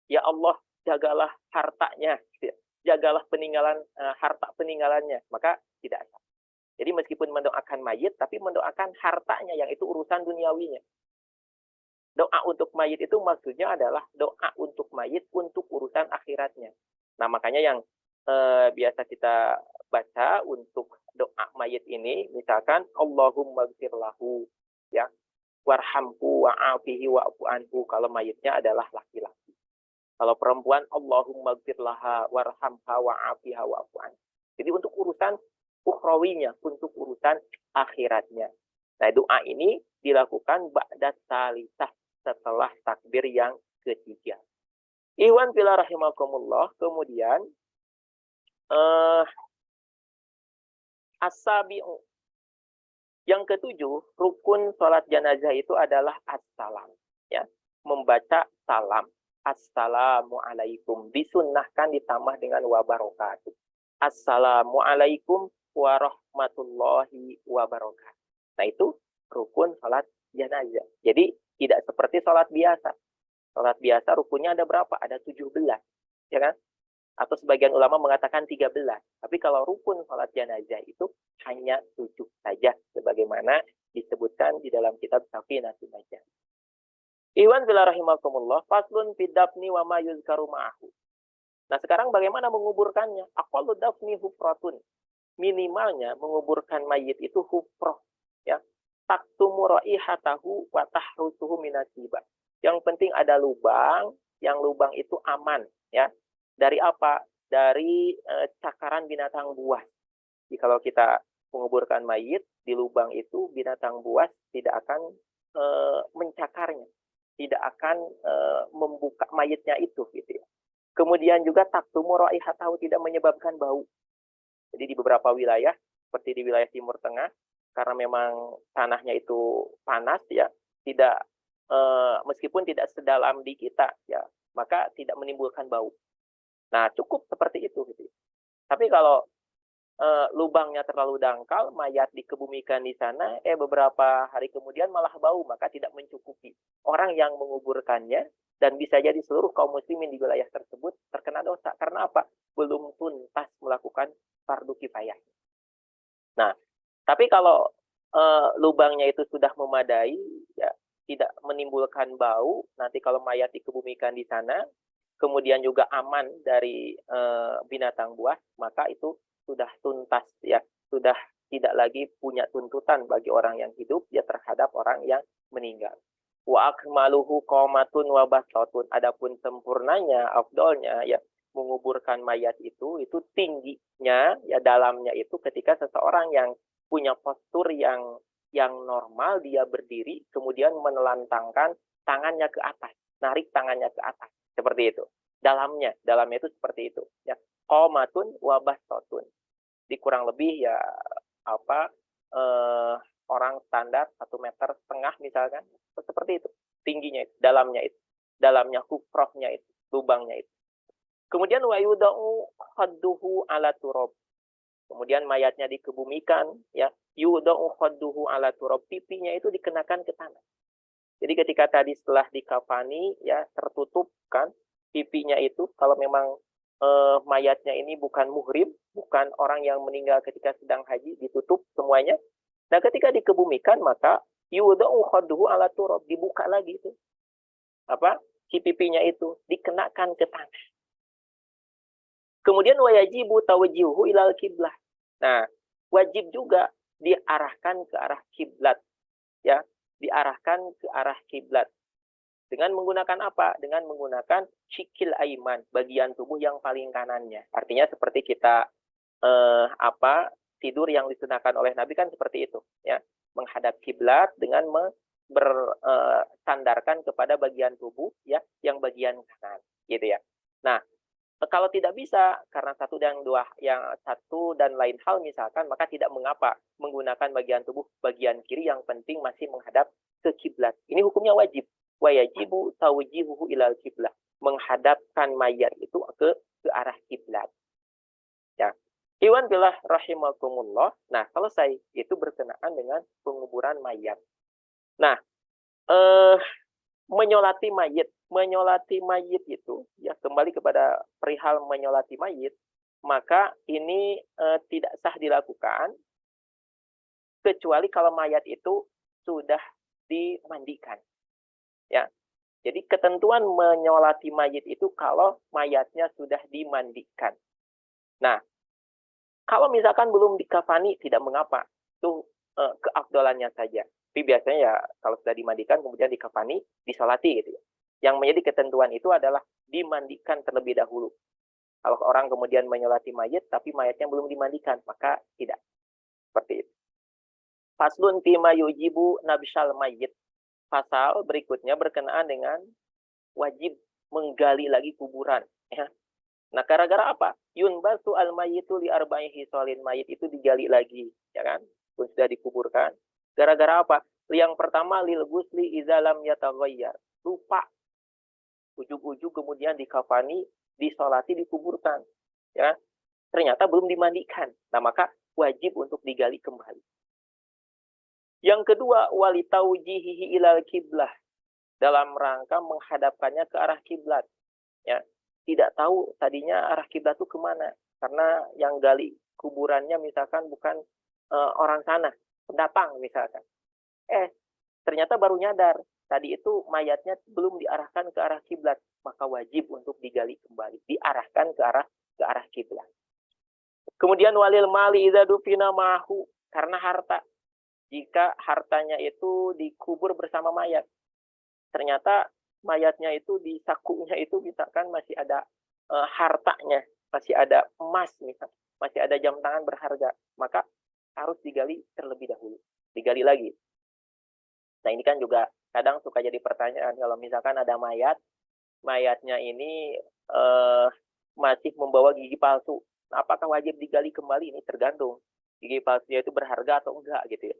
Ya Allah, jagalah hartanya, gitu ya. Jagalah peninggalan harta peninggalannya, maka tidak sah. Jadi meskipun mendoakan mayit, tapi mendoakan hartanya yang itu urusan duniawinya. Doa untuk mayit itu maksudnya adalah doa untuk mayit untuk urusan akhiratnya. Nah, makanya yang biasa kita baca untuk doa mayit ini, misalkan Allahumma gfir lahu, ya, warhamhu wa'afihi wa'fu anhu, kalau mayitnya adalah laki-laki. Kalau perempuan, Allahumma gfir laha warhamha wa'afiha wa'fu anhu. Jadi untuk urusan ukhrawinya, untuk urusan akhiratnya. Nah, doa ini dilakukan ba'da salisah, setelah takbir yang ketiga. Iwan fila rahimakumullah, kemudian as-sabi'u, yang ketujuh, rukun sholat jenazah itu adalah as-salam, ya, membaca salam. Assalamualaikum, disunnahkan ditambah dengan wabarakatuh. Assalamualaikum warahmatullahi wabarakatuh. Nah, itu rukun sholat jenazah. Jadi tidak seperti sholat biasa. Sholat biasa rukunnya ada berapa? Ada 17, ya kan? Atau sebagian ulama mengatakan 13. Tapi kalau rukun sholat jenazah itu hanya 7 saja, sebagaimana disebutkan di dalam kitab Safinatun Najah. Iwan bila rahimakumullah, faslun fidafni wa ma yuzkaru ma'ahu. Nah, sekarang bagaimana menguburkannya? Aqallu dafni hufratun. Minimalnya menguburkan mayit itu hufrah, ya. Taktumu raihatahu wa tahrusuhu minasiba. Yang penting ada lubang, yang lubang itu aman, ya. Dari apa? Dari cakaran binatang buas. Jadi kalau kita menguburkan mayit di lubang itu, binatang buas tidak akan mencakarnya, tidak akan membuka mayitnya itu, gitu ya. Kemudian juga taktumu raihatahu, tidak menyebabkan bau. Jadi di beberapa wilayah, seperti di wilayah Timur Tengah, karena memang tanahnya itu panas, ya, tidak meskipun tidak sedalam di kita, ya, maka tidak menimbulkan bau. Nah, cukup seperti itu, gitu. Tapi kalau lubangnya terlalu dangkal, mayat dikebumikan di sana, beberapa hari kemudian malah bau, maka tidak mencukupi. Orang yang menguburkannya, dan bisa jadi seluruh kaum muslimin di wilayah tersebut terkena dosa. Karena apa? Belum tuntas melakukan fardu kifayah. Nah, tapi kalau lubangnya itu sudah memadai, ya, tidak menimbulkan bau, nanti kalau mayat dikebumikan di sana, kemudian juga aman dari binatang buas, maka itu sudah tuntas, ya, sudah tidak lagi punya tuntutan bagi orang yang hidup, ya, terhadap orang yang meninggal. Wa akmaluhu qomatun wa basatun. Adapun sempurnanya, afdolnya, ya, menguburkan mayat itu tingginya, ya, dalamnya itu ketika seseorang yang punya postur yang normal, dia berdiri, kemudian menelantangkan tangannya ke atas, narik tangannya ke atas, seperti itu. Dalamnya itu seperti itu, ya. Qomatun wa basatun. Di kurang lebih, ya, orang standar 1,5 meter misalkan, seperti itu tingginya itu, dalamnya hufrahnya itu, lubangnya itu. Kemudian wa yudau khadduhu ala turab. Kemudian mayatnya dikebumikan, ya, yudau khadduhu ala turab, pipinya itu dikenakan ke tanah. Jadi ketika tadi setelah dikafani, ya, tertutup kan pipinya itu, kalau memang mayatnya ini bukan muhrim, bukan orang yang meninggal ketika sedang haji, ditutup semuanya. Nah, ketika dikebumikan, maka yudau khadduhu ala turab, dibuka lagi itu. Si pipinya itu dikenakan ke tanah. Kemudian wajibu tawjihuhu ilal kiblah. Nah, wajib juga diarahkan ke arah kiblat, ya, diarahkan ke arah kiblat. Dengan menggunakan apa? Dengan menggunakan syikil aiman, bagian tubuh yang paling kanannya. Artinya seperti kita tidur yang disunahkan oleh Nabi kan seperti itu, ya, menghadap kiblat dengan bersandarkan kepada bagian tubuh, ya, yang bagian kanan, gitu ya. Nah, kalau tidak bisa karena satu dan lain hal misalkan, maka tidak mengapa menggunakan bagian tubuh bagian kiri, yang penting masih menghadap ke kiblat. Ini hukumnya wajib. Wa yajibu tawjihuhu ilal kiblah, menghadapkan mayat itu ke arah kiblat. Ya. Iwan billah rahimakumullah. Nah, selesai itu berkenaan dengan penguburan mayat. Nah, menyolati mayit itu, ya, kembali kepada perihal menyolati mayit, maka ini tidak sah dilakukan kecuali kalau mayat itu sudah dimandikan, ya. Jadi ketentuan menyolati mayit itu kalau mayatnya sudah dimandikan. Nah, kalau misalkan belum dikafani tidak mengapa, itu keafdolannya saja. Tapi biasanya, ya, kalau sudah dimandikan kemudian dikafani, disolati, gitu ya. Yang menjadi ketentuan itu adalah dimandikan terlebih dahulu. Kalau orang kemudian menyolati mayit tapi mayatnya belum dimandikan, maka tidak. Seperti itu. Faslun fima yujibu nabsyal mayyit. Pasal berikutnya berkenaan dengan wajib menggali lagi kuburan. Ya. Nah, gara-gara apa? Yunbasu al-mayyitu li arba'i hisolin. Mayit itu digali lagi, ya kan? Pun sudah dikuburkan. Gara-gara apa? Yang pertama, lil gusli iza lam yataghayyar. Lupa. Ujug-ujug kemudian dikafani, disolati, dikuburkan. Ya. Ternyata belum dimandikan. Nah, maka wajib untuk digali kembali. Yang kedua, walitaujihihi ilal kiblah. Dalam rangka menghadapkannya ke arah kiblat. Ya. Tidak tahu tadinya arah kiblat itu kemana, karena yang gali kuburannya misalkan bukan orang sana, pendatang misalkan. Ternyata baru nyadar tadi itu mayatnya belum diarahkan ke arah kiblat, maka wajib untuk digali kembali, diarahkan ke arah kiblat. Kemudian walil mali idza dufina ma'hu, karena harta, jika hartanya itu dikubur bersama mayat, ternyata mayatnya itu di sakunya itu misalkan masih ada hartanya, masih ada emas misalkan, masih ada jam tangan berharga, maka harus digali terlebih dahulu, digali lagi. Nah, ini kan juga kadang suka jadi pertanyaan, kalau misalkan ada mayatnya ini masih membawa gigi palsu, apakah wajib digali kembali? Ini tergantung gigi palsunya itu berharga atau enggak gitu ya.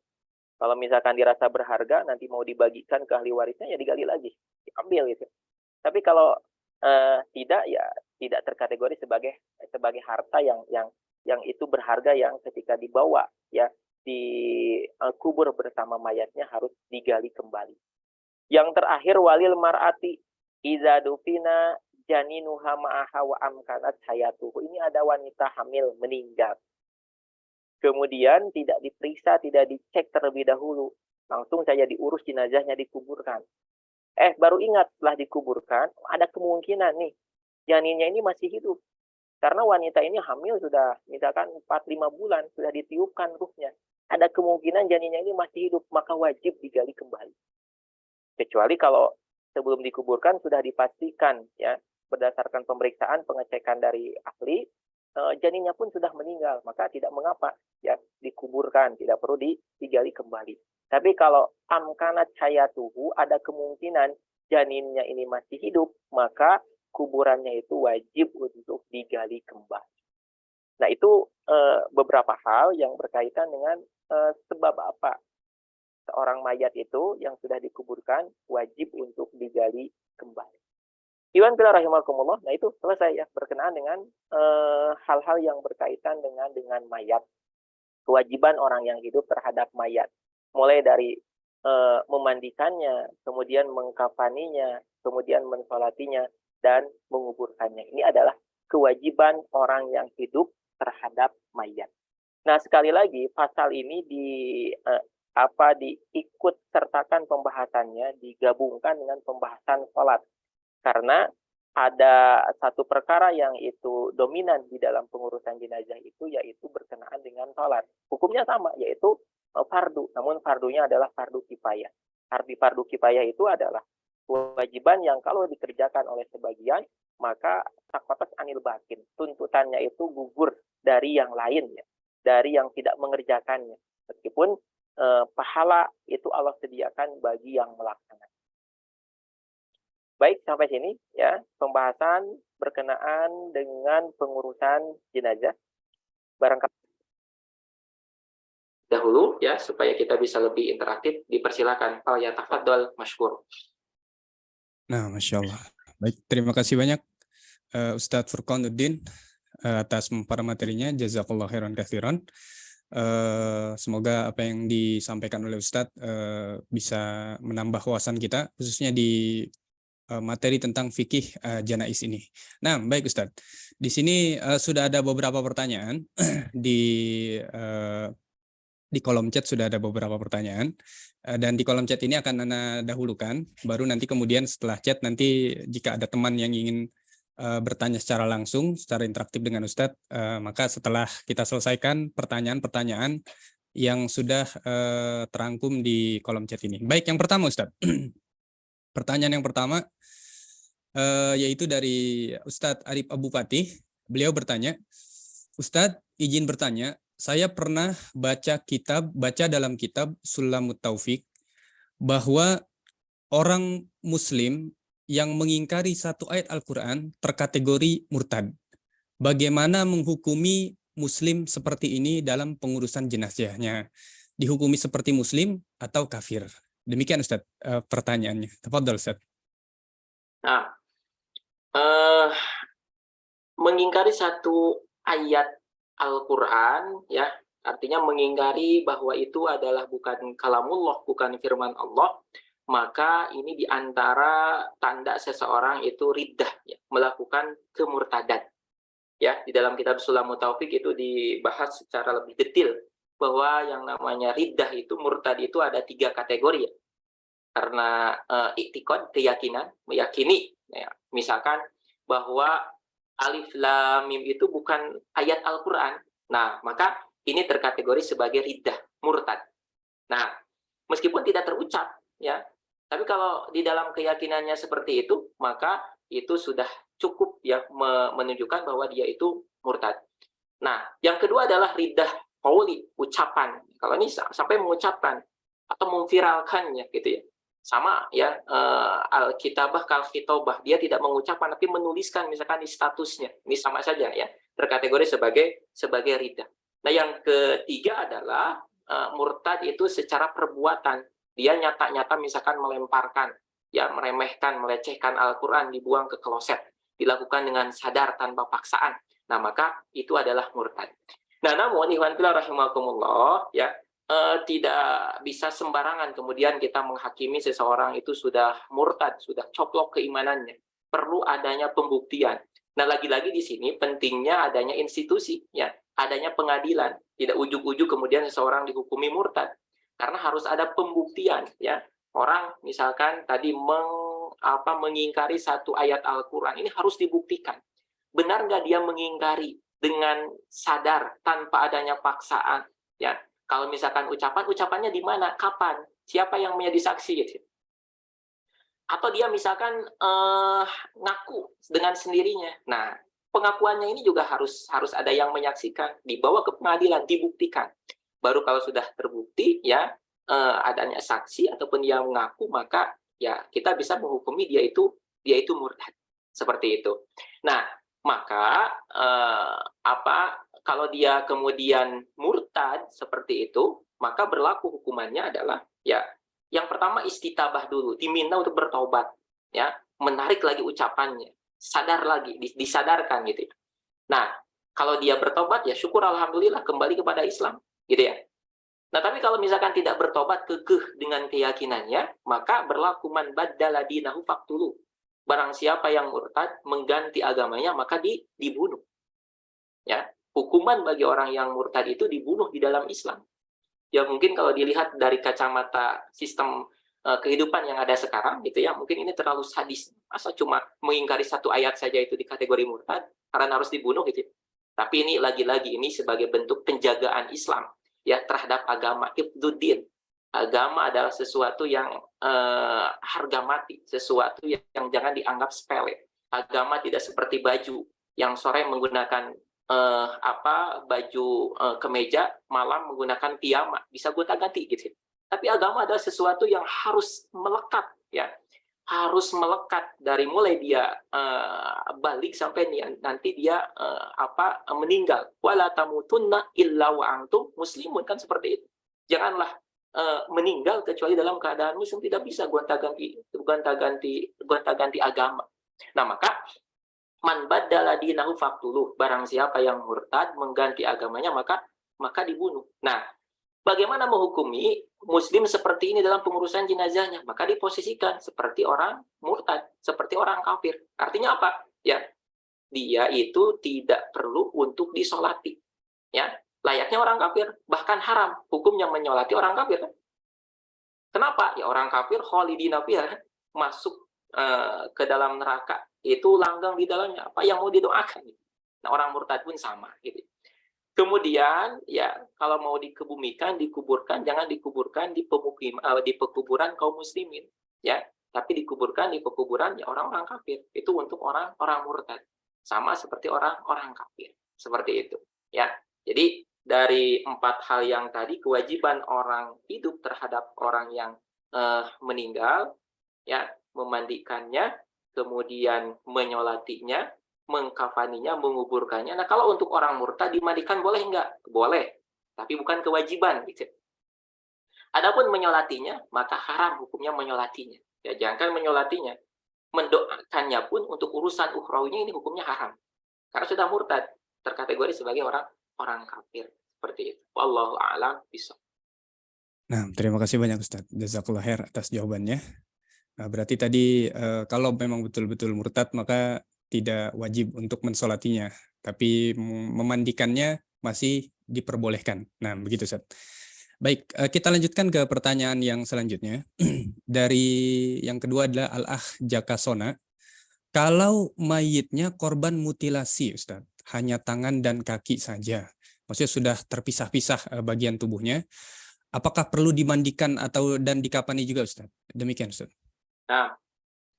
Kalau misalkan dirasa berharga, nanti mau dibagikan ke ahli warisnya, ya digali lagi, diambil gitu. Tapi kalau tidak, ya tidak terkategori sebagai harta yang itu berharga, yang ketika dibawa ya dikubur bersama mayatnya harus digali kembali. Yang terakhir, walil mar'ati iza dufina janinuha ma'aha wa amkanat hayatuhu. Ini ada wanita hamil meninggal. Kemudian tidak diperiksa, tidak dicek terlebih dahulu. Langsung saja diurus jenazahnya, dikuburkan. Baru ingat setelah dikuburkan, ada kemungkinan nih, janinnya ini masih hidup. Karena wanita ini hamil sudah, misalkan 4-5 bulan, sudah ditiupkan ruhnya. Ada kemungkinan janinnya ini masih hidup, maka wajib digali kembali. Kecuali kalau sebelum dikuburkan sudah dipastikan, ya, berdasarkan pemeriksaan, pengecekan dari ahli, janinnya pun sudah meninggal, maka tidak mengapa ya dikuburkan, tidak perlu digali kembali. Tapi kalau amkanat hayatuhu, ada kemungkinan janinnya ini masih hidup, maka kuburannya itu wajib untuk digali kembali. Nah, itu beberapa hal yang berkaitan dengan sebab apa seorang mayat itu yang sudah dikuburkan wajib untuk digali kembali. Iwan bila rahimakumullah, nah itu selesai ya, berkenaan dengan hal-hal yang berkaitan dengan mayat. Kewajiban orang yang hidup terhadap mayat. Mulai dari memandikannya, kemudian mengkafaninya, kemudian mensolatinya, dan menguburkannya. Ini adalah kewajiban orang yang hidup terhadap mayat. Nah, sekali lagi, pasal ini diikut sertakan pembahasannya, digabungkan dengan pembahasan sholat. Karena ada satu perkara yang itu dominan di dalam pengurusan jenazah itu, yaitu berkenaan dengan sholat. Hukumnya sama, yaitu fardu. Namun fardunya adalah fardu kifayah. Arti fardu kifayah itu adalah kewajiban yang kalau dikerjakan oleh sebagian, maka sakotas anil bakin. Tuntutannya itu gugur dari yang lain, ya, dari yang tidak mengerjakannya. Meskipun pahala itu Allah sediakan bagi yang melaksanakan. Baik, sampai sini ya pembahasan berkenaan dengan pengurusan jenazah. Barangkali Dahulu ya, supaya kita bisa lebih interaktif, dipersilakan. Fal yatafadhal mashkur. Nah, Masya Allah. Baik, terima kasih banyak Ustadz Furqanuddin atas para materinya. Jazakallah khairan katsiran. Semoga apa yang disampaikan oleh Ustadz bisa menambah wawasan kita, khususnya di materi tentang fikih janais ini. Nah, baik Ustadz. Di sini sudah ada beberapa pertanyaan di kolom chat sudah ada beberapa pertanyaan dan di kolom chat ini akan Anda dahulukan, baru nanti kemudian setelah chat nanti jika ada teman yang ingin bertanya secara langsung, secara interaktif dengan Ustadz, maka setelah kita selesaikan pertanyaan-pertanyaan yang sudah terangkum di kolom chat ini. Baik, yang pertama Ustadz. Pertanyaan yang pertama yaitu dari Ustadz Arif Abu Fatih. Beliau bertanya, Ustadz izin bertanya, saya pernah baca dalam kitab Sulamut Taufik bahwa orang Muslim yang mengingkari satu ayat Al-Quran terkategori murtad. Bagaimana menghukumi Muslim seperti ini dalam pengurusan jenazahnya? Dihukumi seperti Muslim atau kafir? Demikian Ustaz pertanyaannya. Tafadhol Ustaz. Nah, mengingkari satu ayat Al-Quran, ya, artinya mengingkari bahwa itu adalah bukan kalamullah, bukan firman Allah, maka ini diantara tanda seseorang itu riddah, ya, melakukan kemurtadan. Ya, di dalam kitab Sulamut Taufik itu dibahas secara lebih detail bahwa yang namanya riddah itu, murtad itu ada 3 kategori, ya. Karena iktikad, keyakinan, meyakini, ya, misalkan bahwa alif lam mim itu bukan ayat Al-Quran. Nah, maka ini terkategori sebagai riddah, murtad. Nah, meskipun tidak terucap, ya, tapi kalau di dalam keyakinannya seperti itu, maka itu sudah cukup, ya, menunjukkan bahwa dia itu murtad. Nah, yang kedua adalah riddah qauli, ucapan. Kalau ini sampai mengucapkan atau memviralkannya, gitu ya. Sama, ya, al-kitabah kal-kitobah, dia tidak mengucapkan tapi menuliskan misalkan di statusnya, ini sama saja, ya, terkategori sebagai riddah. Nah, yang ketiga adalah murtad itu secara perbuatan, dia nyata-nyata misalkan melemparkan, ya, meremehkan, melecehkan Al-Quran, dibuang ke kloset, dilakukan dengan sadar tanpa paksaan. Nah, maka itu adalah murtad. Nah, namun ikhwan fillah rahimakumullah, ya, tidak bisa sembarangan kemudian kita menghakimi seseorang itu sudah murtad, sudah coplok keimanannya. Perlu adanya pembuktian. Nah, lagi-lagi di sini pentingnya adanya institusi, ya, adanya pengadilan. Tidak ujuk-ujuk kemudian seseorang dihukumi murtad. Karena harus ada pembuktian, ya. Orang misalkan tadi mengingkari satu ayat Al-Quran, ini harus dibuktikan. Benar nggak dia mengingkari dengan sadar tanpa adanya paksaan, ya? Kalau misalkan ucapannya di mana, kapan, siapa yang menjadi saksi, gitu. Atau dia misalkan ngaku dengan sendirinya. Nah, pengakuannya ini juga harus ada yang menyaksikan, dibawa ke pengadilan, dibuktikan. Baru kalau sudah terbukti, ya, adanya saksi ataupun dia mengaku, maka ya kita bisa menghukumi dia itu murtad. Seperti itu. Nah, maka kalau dia kemudian murtad seperti itu, maka berlaku hukumannya adalah, ya, yang pertama istitabah dulu, diminta untuk bertobat, ya, menarik lagi ucapannya, sadar lagi, disadarkan, gitu. Nah, kalau dia bertobat, ya syukur alhamdulillah kembali kepada Islam, gitu ya. Nah, tapi kalau misalkan tidak bertobat, kekeh dengan keyakinannya, maka berlaku man baddala dinahu faqtuluh. Barang siapa yang murtad mengganti agamanya, maka dibunuh. Ya, hukuman bagi orang yang murtad itu dibunuh di dalam Islam. Ya, mungkin kalau dilihat dari kacamata sistem kehidupan yang ada sekarang, gitu ya, mungkin ini terlalu sadis. Masa cuma mengingkari satu ayat saja itu di kategori murtad karena harus dibunuh, gitu. Tapi ini lagi-lagi ini sebagai bentuk penjagaan Islam, ya, terhadap agama. Hifdzuddin. Agama adalah sesuatu yang harga mati, sesuatu yang jangan dianggap sepele. Agama tidak seperti baju yang sore menggunakan baju kemeja, malam menggunakan piyama, bisa gonta-ganti, gitu. Tapi agama adalah sesuatu yang harus melekat, ya, harus melekat dari mulai dia balik sampai nanti dia meninggal. Wala tamutunna illa wa antum muslimun, kan seperti itu. Janganlah meninggal kecuali dalam keadaan muslim, tidak bisa gonta-ganti agama. Nah, maka man baddala dinahu faqtuluh, barang siapa yang murtad mengganti agamanya maka dibunuh. Nah, bagaimana menghukumi muslim seperti ini dalam pengurusan jenazahnya? Maka diposisikan seperti orang murtad, seperti orang kafir. Artinya apa? Ya, dia itu tidak perlu untuk disolati. Ya, layaknya orang kafir, bahkan haram hukumnya menyolati orang kafir. Kenapa? Ya, orang kafir khalidina fiha, masuk ke dalam neraka, itu langgeng di dalamnya, apa yang mau didoakan. Nah, orang murtad pun sama, gitu. Kemudian, ya, kalau mau dikuburkan, jangan dikuburkan di pekuburan kaum muslimin, ya, tapi dikuburkan di pekuburan ya orang-orang kafir. Itu untuk orang murtad, sama seperti orang kafir, seperti itu, ya. Jadi dari 4 hal yang tadi, kewajiban orang hidup terhadap orang yang meninggal, ya, memandikannya, kemudian menyolatinya, mengkafaninya, menguburkannya. Nah, kalau untuk orang murtad dimandikan boleh enggak? Boleh, tapi bukan kewajiban, gitu. Adapun menyolatinya, maka haram hukumnya menyolatinya. Ya, jangan menyolatinya, mendoakannya pun untuk urusan ukhrawinya ini hukumnya haram. Karena sudah murtad, terkategori sebagai orang kafir. Seperti itu. Wallahu a'lam bishawab. Nah, terima kasih banyak Ustaz. Jazakallah khair atas jawabannya. Nah, berarti tadi kalau memang betul-betul murtad maka tidak wajib untuk mensolatinya, tapi memandikannya masih diperbolehkan. Nah, begitu Ustaz. Baik, kita lanjutkan ke pertanyaan yang selanjutnya. Dari yang kedua adalah Al-Akh Jakasona. Kalau mayitnya korban mutilasi, Ustaz, hanya tangan dan kaki saja, maksudnya sudah terpisah-pisah bagian tubuhnya, apakah perlu dimandikan dan dikafani juga, Ustaz? Demikian, Ustaz.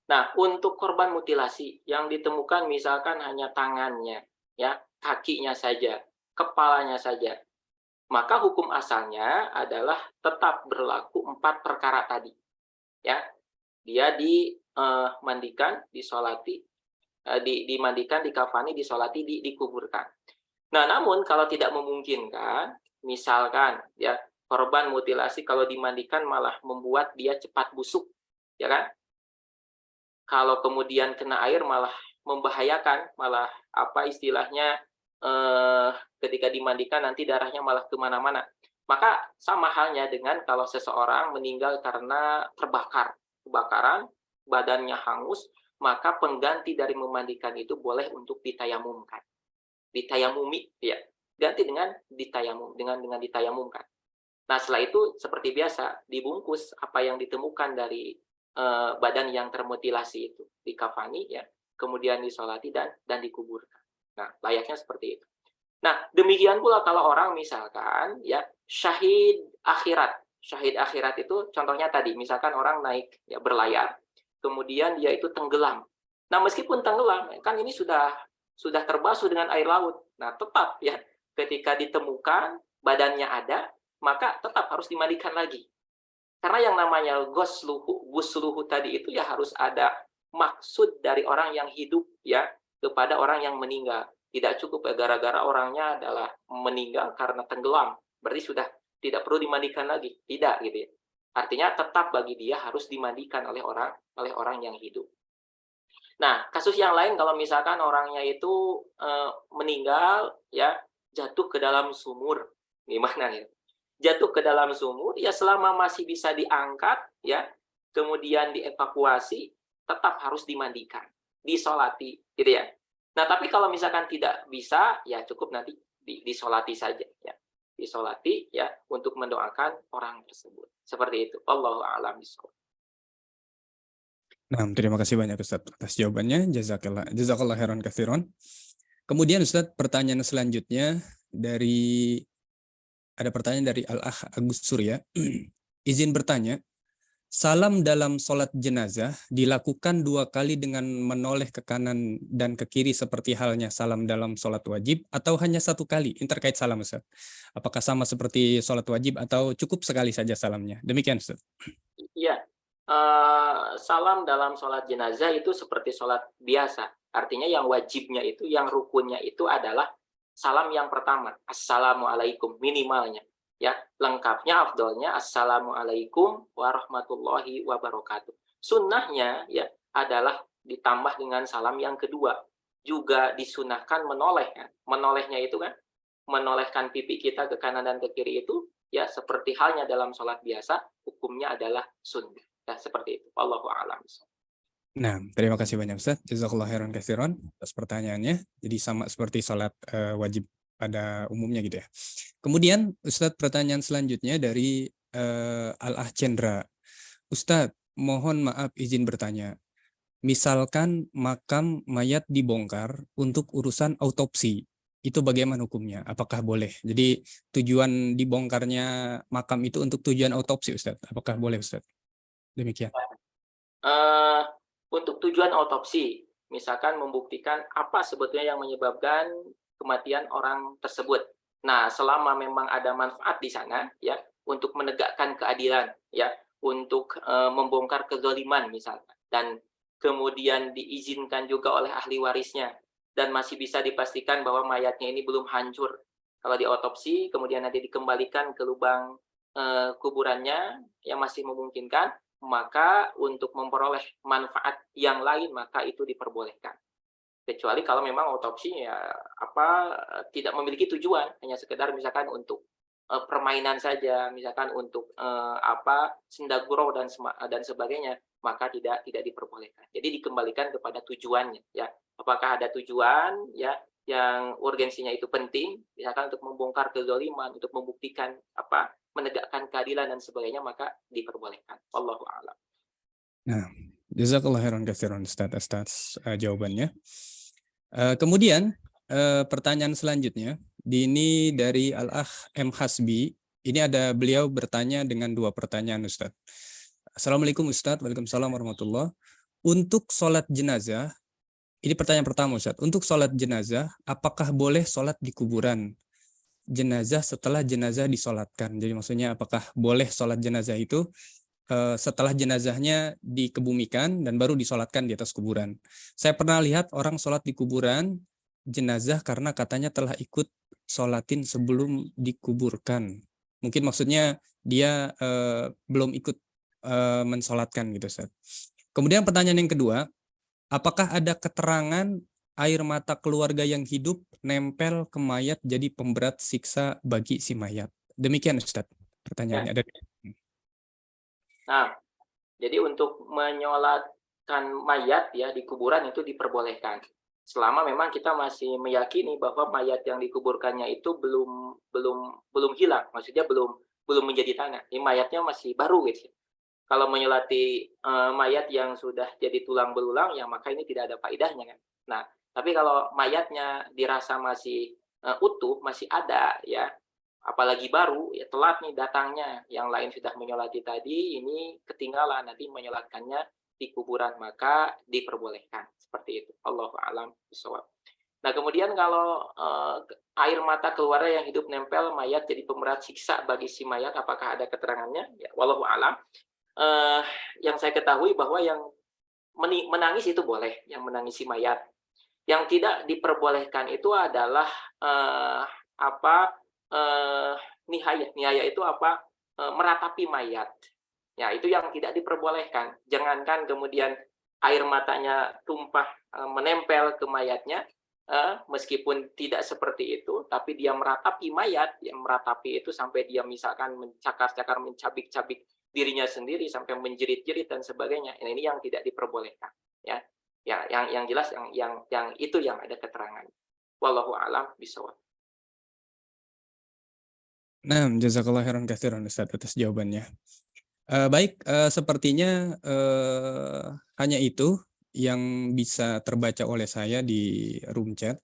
Nah, untuk korban mutilasi yang ditemukan misalkan hanya tangannya, ya, kakinya saja, kepalanya saja, maka hukum asalnya adalah tetap berlaku 4 perkara tadi. Ya, dia dimandikan, disolati, dimandikan, dikafani, disolati, dikuburkan. Nah, namun kalau tidak memungkinkan, misalkan ya korban mutilasi kalau dimandikan malah membuat dia cepat busuk, ya kan? Kalau kemudian kena air malah membahayakan, malah apa istilahnya, ketika dimandikan nanti darahnya malah kemana-mana. Maka sama halnya dengan kalau seseorang meninggal karena kebakaran, badannya hangus, maka pengganti dari memandikan itu boleh untuk ditayamumkan. Ditayamumi, ya. Ganti dengan ditayamumkan. Nah, setelah itu seperti biasa, dibungkus apa yang ditemukan dari badan yang termutilasi itu, dikafani, ya, kemudian disolati dan dikuburkan. Nah, layaknya seperti itu. Nah, demikian pula kalau orang misalkan ya syahid akhirat. Syahid akhirat itu contohnya tadi, misalkan orang naik ya berlayar, kemudian dia itu tenggelam. Nah, meskipun tenggelam, kan ini sudah terbasuh dengan air laut. Nah, tetap ya ketika ditemukan badannya ada, maka tetap harus dimandikan lagi. Karena yang namanya gusluhu tadi itu ya harus ada maksud dari orang yang hidup ya kepada orang yang meninggal. Tidak cukup ya gara-gara orangnya adalah meninggal karena tenggelam. Berarti sudah tidak perlu dimandikan lagi. Tidak gitu ya. Artinya tetap bagi dia harus dimandikan oleh orang yang hidup. Nah, kasus yang lain kalau misalkan orangnya itu meninggal ya jatuh ke dalam sumur. Gimana ya? Jatuh ke dalam sumur, ya selama masih bisa diangkat, ya, kemudian dievakuasi, tetap harus dimandikan, disolati, gitu ya. Nah, tapi kalau misalkan tidak bisa, ya cukup nanti disolati saja, ya, disolati, ya, untuk mendoakan orang tersebut. Seperti itu. Allahu a'lam bishawab. Nah, terima kasih banyak Ustaz atas jawabannya. Jazakallah khairan katsiran. Kemudian Ustaz, pertanyaan selanjutnya ada pertanyaan dari Al-Akh Agus Surya. Izin bertanya, salam dalam sholat jenazah dilakukan 2 kali dengan menoleh ke kanan dan ke kiri seperti halnya salam dalam sholat wajib atau hanya 1 kali? Ini terkait salam, Ustaz. Apakah sama seperti sholat wajib atau cukup sekali saja salamnya? Demikian, Ustaz. Iya, salam dalam sholat jenazah itu seperti sholat biasa. Artinya yang wajibnya itu, yang rukunnya itu adalah salam yang pertama, assalamualaikum, minimalnya. Ya, lengkapnya, afdolnya, assalamualaikum warahmatullahi wabarakatuh. Sunnahnya ya adalah ditambah dengan salam yang kedua. Juga disunahkan menoleh. Ya. Menolehnya itu kan, menolehkan pipi kita ke kanan dan ke kiri itu, ya seperti halnya dalam sholat biasa, hukumnya adalah sunnah. Ya, seperti itu. Wallahu a'lam. Nah, terima kasih banyak Ustaz. Jazakallah khairan katsiran atas pertanyaannya. Jadi sama seperti sholat wajib pada umumnya gitu ya. Kemudian Ustaz, pertanyaan selanjutnya dari Al-Ah Cendra. Ustaz, mohon maaf izin bertanya. Misalkan makam mayat dibongkar untuk urusan autopsi, itu bagaimana hukumnya? Apakah boleh? Jadi tujuan dibongkarnya makam itu untuk tujuan autopsi, Ustaz. Apakah boleh, Ustaz? Demikian. Untuk tujuan autopsi, misalkan membuktikan apa sebetulnya yang menyebabkan kematian orang tersebut. Nah, selama memang ada manfaat di sana, ya, untuk menegakkan keadilan, ya, untuk membongkar kezaliman misalnya, dan kemudian diizinkan juga oleh ahli warisnya, dan masih bisa dipastikan bahwa mayatnya ini belum hancur. Kalau diotopsi, kemudian nanti dikembalikan ke lubang kuburannya yang masih memungkinkan, maka untuk memperoleh manfaat yang lain, maka itu diperbolehkan. Kecuali kalau memang otopsi ya tidak memiliki tujuan, hanya sekedar misalkan untuk permainan saja, misalkan untuk senda gurau dan sebagainya, maka tidak diperbolehkan. Jadi dikembalikan kepada tujuannya, ya. Apakah ada tujuan, ya, yang urgensinya itu penting, misalkan untuk membongkar kezaliman, untuk membuktikan menegakkan keadilan dan sebagainya, maka diperbolehkan. Wallahu a'lam. Nah, jazakallah khairan katsiran Ustaz atas jawabannya. Kemudian pertanyaan selanjutnya, ini dari Al-Akh M. Hasbi. Ini ada beliau bertanya dengan 2 pertanyaan Ustaz. Assalamualaikum Ustaz, waalaikumsalam warahmatullahi. Untuk sholat jenazah, ini pertanyaan pertama Ustaz. Untuk sholat jenazah, apakah boleh sholat di kuburan jenazah setelah jenazah disolatkan? Jadi maksudnya apakah boleh sholat jenazah itu setelah jenazahnya dikebumikan dan baru disolatkan di atas kuburan. Saya pernah lihat orang sholat di kuburan jenazah karena katanya telah ikut sholatin sebelum dikuburkan. Mungkin maksudnya dia belum ikut mensolatkan gitu, Ustaz. Kemudian pertanyaan yang kedua, apakah ada keterangan air mata keluarga yang hidup nempel ke mayat jadi pemberat siksa bagi si mayat? Demikian Ustaz pertanyaannya. Ada. Nah, jadi untuk menyolatkan mayat ya di kuburan itu diperbolehkan. Selama memang kita masih meyakini bahwa mayat yang dikuburkannya itu belum hilang, maksudnya belum menjadi tanah. Ini mayatnya masih baru gitu. Kalau menyolati mayat yang sudah jadi tulang belulang, ya maka ini tidak ada faedahnya kan. Nah, tapi kalau mayatnya dirasa masih utuh, masih ada ya, apalagi baru, ya telat nih datangnya, yang lain sudah menyolati tadi, ini ketinggalan, nanti menyolatkannya di kuburan, maka diperbolehkan. Seperti itu. Allahu a'lam bishawab. Nah, kemudian kalau air mata keluarga yang hidup nempel mayat jadi pemberat siksa bagi si mayat, apakah ada keterangannya? Ya, wallahu a'lam. Yang saya ketahui bahwa yang menangis itu boleh, yang menangisi mayat. Yang tidak diperbolehkan itu adalah nihaya itu meratapi mayat. Ya, itu yang tidak diperbolehkan. Jangankan kemudian air matanya tumpah menempel ke mayatnya, meskipun tidak seperti itu, tapi dia meratapi mayat, yang meratapi itu sampai dia misalkan mencakar-cakar, mencabik-cabik dirinya sendiri sampai menjerit-jerit dan sebagainya. Ini yang tidak diperbolehkan, ya. Ya, yang jelas yang itu yang ada keterangan. Wallahu a'lam bishawab. Nah, jazakallah khairan katsiran Ustaz atas jawabannya. Baik, sepertinya hanya itu yang bisa terbaca oleh saya di room chat.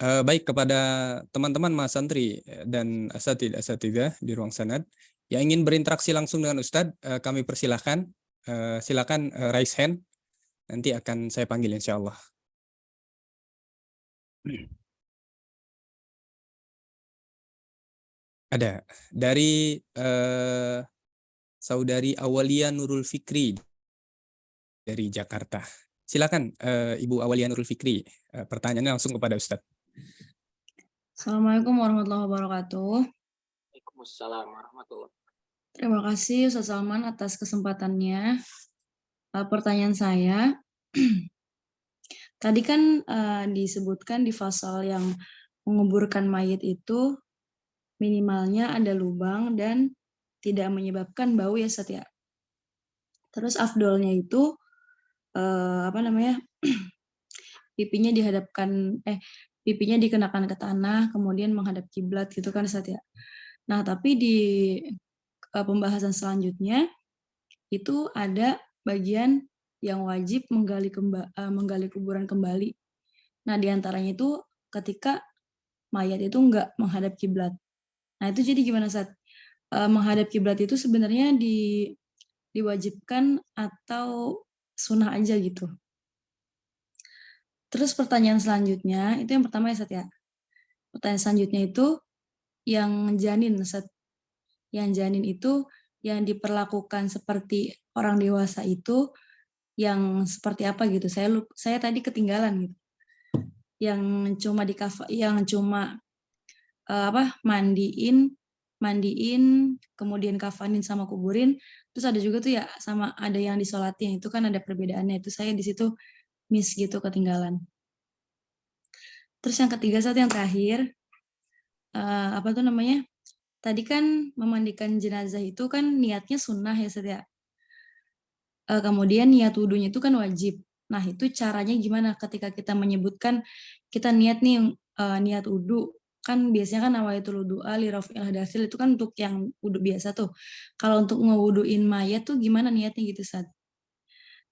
Baik, kepada teman-teman Mas Santri dan asatidzah di ruang sanad yang ingin berinteraksi langsung dengan Ustadz, kami persilahkan. Silakan raise hand, nanti akan saya panggil insya Allah. Ada dari Saudari Awalia Nurul Fikri dari Jakarta. Silakan Ibu Awalia Nurul Fikri, pertanyaannya langsung kepada Ustadz. Assalamualaikum warahmatullahi wabarakatuh. Waalaikumsalam warahmatullahi wabarakatuh. Terima kasih Ustaz Salman atas kesempatannya. Pertanyaan saya, tadi kan disebutkan di pasal yang menguburkan mayit itu minimalnya ada lubang dan tidak menyebabkan bau ya Ustaz ya. Terus afdolnya itu pipinya pipinya dikenakan ke tanah kemudian menghadap kiblat gitu kan Ustaz ya. Nah, tapi di pembahasan selanjutnya itu ada bagian yang wajib menggali kuburan kembali. Nah, diantaranya itu ketika mayat itu enggak menghadap kiblat. Nah, itu jadi gimana Ustaz? Menghadap kiblat itu sebenarnya diwajibkan atau sunnah aja gitu. Terus pertanyaan selanjutnya, itu yang pertama ya Ustaz ya. Pertanyaan selanjutnya itu yang janin, Ustaz. Yang janin itu yang diperlakukan seperti orang dewasa itu yang seperti apa gitu. Saya tadi ketinggalan gitu. Yang cuma mandiin, kemudian kafanin sama kuburin. Terus ada juga tuh ya sama ada yang disolatin, itu kan ada perbedaannya. Itu saya di situ miss gitu, ketinggalan. Terus yang ketiga, Ustaz, yang terakhir, tadi kan memandikan jenazah itu kan niatnya sunnah ya, Ustaz ya. Kemudian niat wudhunya itu kan wajib. Nah, itu caranya gimana ketika kita menyebutkan kita niat nih niat wudhu, kan biasanya kan nawaitul wudu'a li raf'il hadasil, itu kan untuk yang wudhu biasa tuh. Kalau untuk ngewuduin mayat tuh gimana niatnya gitu, Ustaz?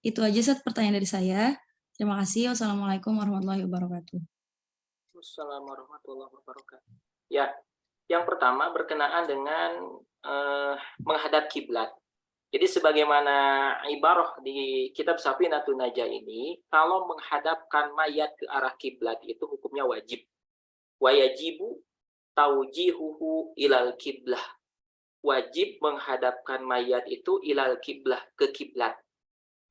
Itu aja, Ustaz, pertanyaan dari saya. Terima kasih. Wassalamualaikum warahmatullahi wabarakatuh. Assalamualaikum warahmatullahi wabarakatuh. Ya, yang pertama berkenaan dengan menghadap kiblat. Jadi sebagaimana ibarah di kitab Safinatun Najah ini, kalau menghadapkan mayat ke arah kiblat itu hukumnya wajib. Wa yajibu taujihuhu ilal kiblah. Wajib menghadapkan mayat itu ilal kiblah, ke kiblat.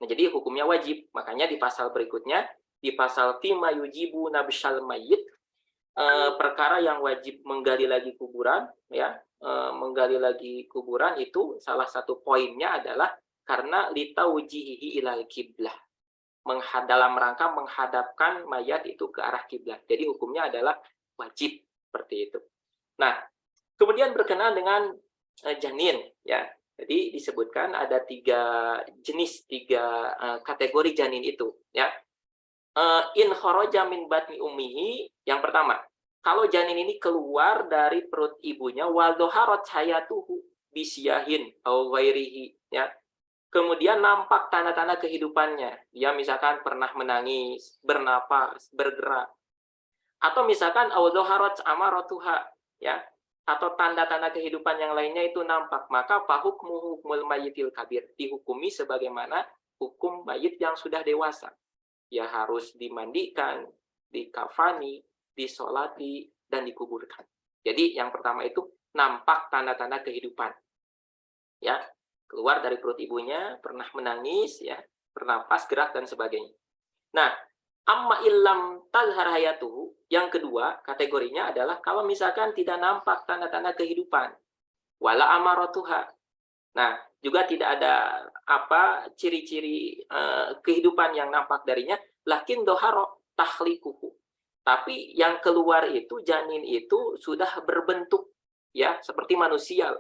Nah, jadi hukumnya wajib. Makanya di pasal berikutnya, di pasal fima yujibu nabsyal mayyit, perkara yang wajib menggali lagi kuburan, ya, menggali lagi kuburan itu salah satu poinnya adalah karena litaujihihi ilal kiblah, dalam rangka menghadapkan mayat itu ke arah kiblat. Jadi hukumnya adalah wajib seperti itu. Nah, kemudian berkenaan dengan janin, ya. Jadi disebutkan ada tiga kategori janin itu, ya. In kharaja min batni ummihi, yang pertama, kalau janin ini keluar dari perut ibunya, wa dhaharat hayatuhu bisyahin aw ghairihi, ya. Kemudian nampak tanda-tanda kehidupannya. Dia misalkan pernah menangis, bernapas, bergerak. Atau misalkan aw dhaharat amaratuha, ya. Atau tanda-tanda kehidupan yang lainnya itu nampak, maka fahukmuhu hukmul mayyitil kabir, dihukumi sebagaimana hukum mayit yang sudah dewasa. Ya harus dimandikan, dikafani, disolati, dan dikuburkan. Jadi yang pertama itu nampak tanda-tanda kehidupan. Ya, keluar dari perut ibunya, pernah menangis, ya, bernapas, gerak, dan sebagainya. Nah, amma illam tazhar hayatuhu, yang kedua kategorinya adalah kalau misalkan tidak nampak tanda-tanda kehidupan, wala amaratuha. Nah, juga tidak ada ciri-ciri kehidupan yang nampak darinya, lakin doharo tahlikuhu. Tapi yang keluar itu, janin itu sudah berbentuk, ya, seperti manusia.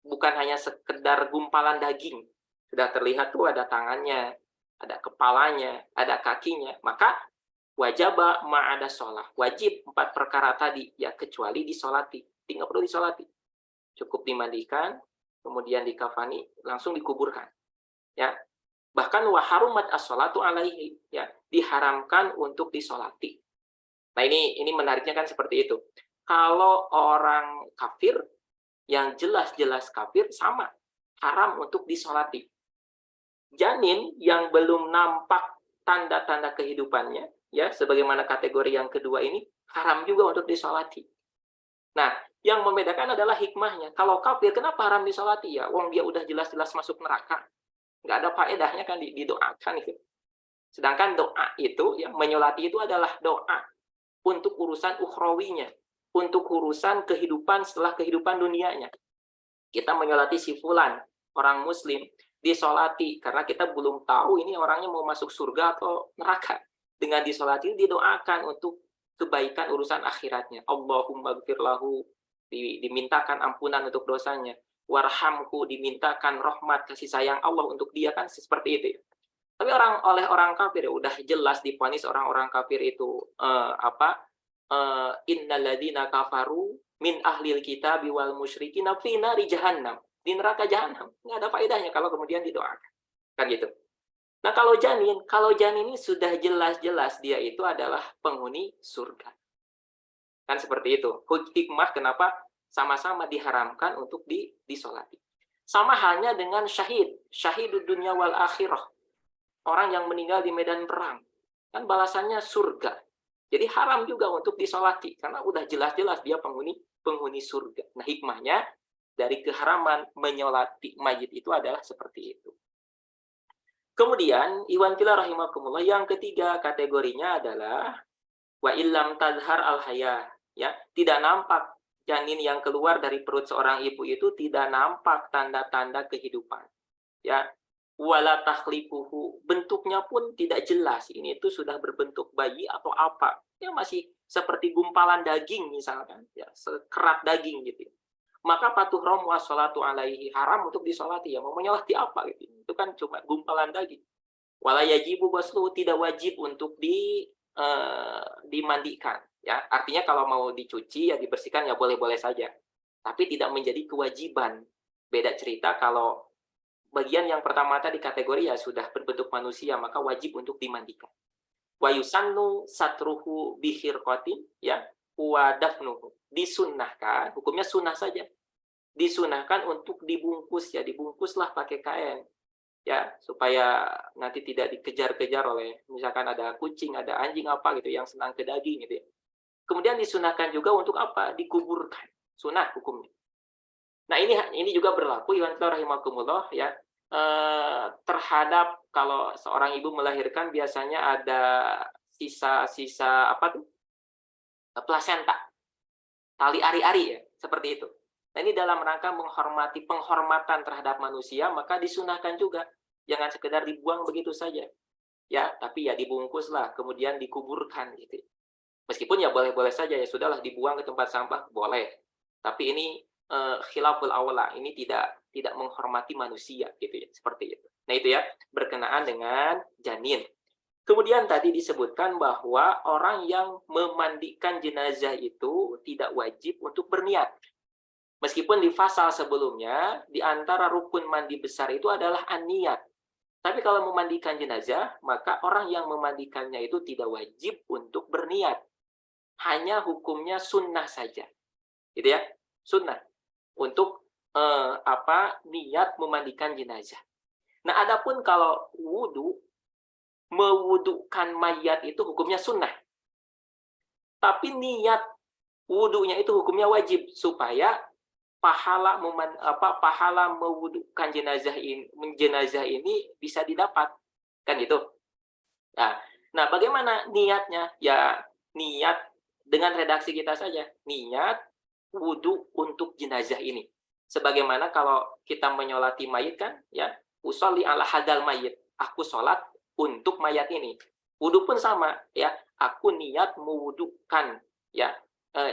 Bukan hanya sekedar gumpalan daging. Sudah terlihat tuh ada tangannya, ada kepalanya, ada kakinya. Maka wajaba ma'ada sholah. Wajib 4 perkara tadi, ya, kecuali disolati. Tidak perlu disolati. Cukup dimandikan, kemudian dikafani, langsung dikuburkan. Ya. Bahkan waharumat as-sholatu alaihi, ya, diharamkan untuk disolati. Nah, ini menariknya kan seperti itu. Kalau orang kafir yang jelas-jelas kafir sama, haram untuk disolati. Janin yang belum nampak tanda-tanda kehidupannya, ya, sebagaimana kategori yang kedua ini, haram juga untuk disolati. Nah, yang membedakan adalah hikmahnya. Kalau kafir, kenapa haram disolati? Ya, wong dia udah jelas-jelas masuk neraka. Nggak ada faedahnya kan didoakan itu. Sedangkan doa itu, ya, menyolati itu adalah doa untuk urusan ukhrawinya, untuk urusan kehidupan setelah kehidupan dunianya. Kita menyolati si fulan, orang muslim, disolati, karena kita belum tahu ini orangnya mau masuk surga atau neraka. Dengan disolati didoakan untuk kebaikan urusan akhiratnya. Allahumma gfirlahu, dimintakan ampunan untuk dosanya. Warhamku, dimintakan rahmat kasih sayang Allah untuk dia, kan seperti itu. Tapi oleh orang kafir ya udah jelas divonis orang-orang kafir itu innalladzina kafaru min ahlil kitabi wal musyrikina fi nari jahannam, di neraka jahanam. Nggak ada faedahnya kalau kemudian didoakan. Kan gitu. Nah, kalau janin ini sudah jelas-jelas dia itu adalah penghuni surga. Kan seperti itu. Hikmah kenapa sama-sama diharamkan untuk disolati. Sama halnya dengan syahidud dunya wal akhirah. Orang yang meninggal di medan perang. Kan balasannya surga. Jadi haram juga untuk disolati. Karena udah jelas-jelas dia penghuni penghuni surga. Nah, hikmahnya dari keharaman menyolati mayit itu adalah seperti itu. Kemudian, Iwan Kila rahimakumullah, yang ketiga kategorinya adalah wa illam tadhar al-haya, ya, tidak nampak janin yang keluar dari perut seorang ibu itu tidak nampak tanda-tanda kehidupan. Ya, wala takhliquhu, bentuknya pun tidak jelas. Ini itu sudah berbentuk bayi atau apa? Ya masih seperti gumpalan daging misalkan, ya, sekerat daging gitu. Maka fatuhram wa sholatu alaihi, haram untuk disolati. Ya, mau menyolati apa gitu? Itu kan cuma gumpalan daging. Wala yajibu ghuslu, tidak wajib untuk dimandikan. Ya, artinya kalau mau dicuci ya dibersihkan ya boleh-boleh saja. Tapi tidak menjadi kewajiban. Beda cerita kalau bagian yang pertama tadi kategori ya sudah berbentuk manusia, maka wajib untuk dimandikan. Wa yusannu satruhu bihirqatin, ya, wa dafnuhu, disunnahkan, hukumnya sunnah saja, disunahkan untuk dibungkus, ya, dibungkuslah pakai kain, ya, supaya nanti tidak dikejar-kejar oleh misalkan ada kucing, ada anjing apa gitu yang senang ke daging gitu ya. Kemudian disunahkan juga untuk apa? Dikuburkan, sunnah hukumnya. Nah, ini juga berlaku Iwan rahimakumullah, ya, terhadap kalau seorang ibu melahirkan biasanya ada sisa-sisa apa tuh? Plasenta, tali ari-ari ya, seperti itu. Nah, ini dalam rangka menghormati penghormatan terhadap manusia, maka disunahkan juga. Jangan sekedar dibuang begitu saja. Ya, tapi ya dibungkuslah, kemudian dikuburkan gitu. Meskipun ya boleh-boleh saja, ya sudahlah dibuang ke tempat sampah, boleh. Tapi ini khilaful aula, ini tidak menghormati manusia gitu ya, seperti itu. Nah, itu ya berkenaan dengan janin. Kemudian tadi disebutkan bahwa orang yang memandikan jenazah itu tidak wajib untuk berniat. Meskipun di pasal sebelumnya, di antara rukun mandi besar itu adalah an-niyat. Tapi kalau memandikan jenazah, maka orang yang memandikannya itu tidak wajib untuk berniat. Hanya hukumnya sunnah saja. Gitu ya, sunnah. Untuk niat memandikan jenazah. Nah, adapun kalau wudu, mewudukan mayat itu hukumnya sunnah. Tapi niat wudunya itu hukumnya wajib supaya pahala mewudukan jenazah ini bisa didapat. Kan gitu. Nah, bagaimana niatnya? Ya, niat dengan redaksi kita saja. Niat wudu untuk jenazah ini. Sebagaimana kalau kita menyolati mayit kan, ya, usolli ala hadal mayit. Aku sholat untuk mayat ini. Wudu pun sama, ya. Aku niat mewudukan, ya,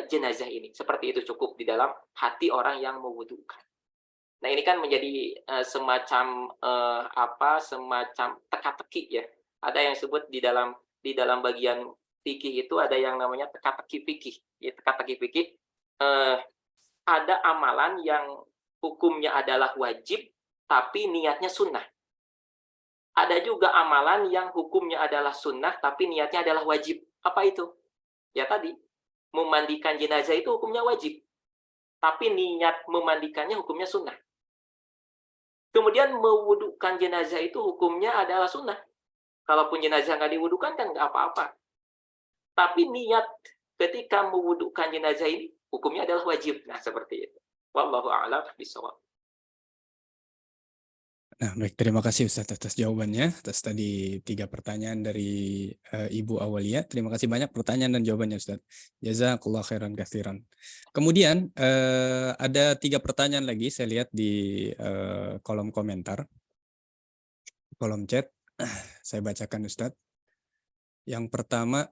jenazah ini. Seperti itu cukup di dalam hati orang yang mewudukan. Nah, ini kan menjadi semacam teka-teki ya. Ada yang sebut di dalam bagian fikih itu ada yang namanya teka-teki fikih. Ya, teka-teki fikih, ada amalan yang hukumnya adalah wajib tapi niatnya sunnah. Ada juga amalan yang hukumnya adalah sunnah tapi niatnya adalah wajib. Apa itu? Ya tadi, memandikan jenazah itu hukumnya wajib. Tapi niat memandikannya hukumnya sunnah. Kemudian mewudukan jenazah itu hukumnya adalah sunnah. Kalaupun jenazah nggak diwudukan kan nggak apa-apa. Tapi niat ketika mewudukan jenazah ini hukumnya adalah wajib. Nah, seperti itu. Wallahu a'lam bishawab. Nah, baik, terima kasih Ustaz atas jawabannya, atas tadi 3 pertanyaan dari Ibu Awalia. Terima kasih banyak pertanyaan dan jawabannya Ustaz. Jazakallah khairan katsiran. Kemudian ada 3 pertanyaan lagi saya lihat di kolom komentar, kolom chat. Saya bacakan Ustaz. Yang pertama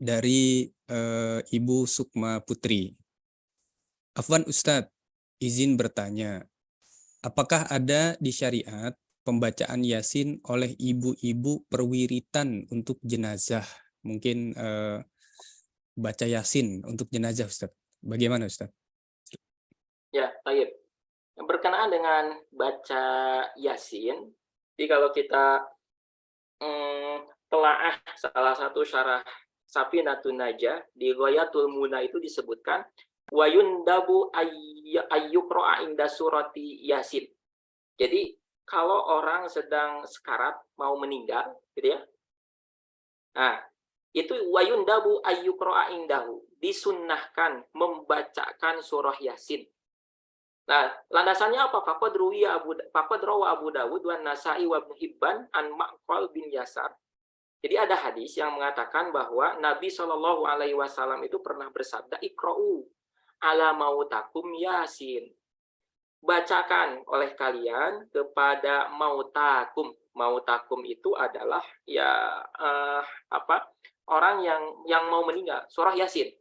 dari Ibu Sukma Putri. Afwan Ustaz, izin bertanya. Apakah ada di syariat pembacaan Yasin oleh ibu-ibu perwiritan untuk jenazah? Mungkin baca Yasin untuk jenazah, Ustaz. Bagaimana, Ustaz? Ya, baik. Yang berkenaan dengan baca Yasin, jadi kalau kita telaah salah satu syarah Safinatun Najah di Ghayatul Muna itu disebutkan wa yundabu ayyuqra'a inda surati Yasin. Jadi kalau orang sedang sekarat mau meninggal gitu ya. Nah, itu wayundabu ayyuqra'a indahu, disunnahkan membacakan surah Yasin. Nah, landasannya apa? Faqad rawa Abu Dawud wa Nasa'i wa Ibnu Hibban an Ma'qal bin Yasar. Jadi ada hadis yang mengatakan bahwa Nabi Shallallahu alaihi wasallam itu pernah bersabda, "Iqra'u ala mautakum Yasin." Bacakan oleh kalian kepada mautakum. Mautakum itu adalah ya orang yang mau meninggal, surah Yasin.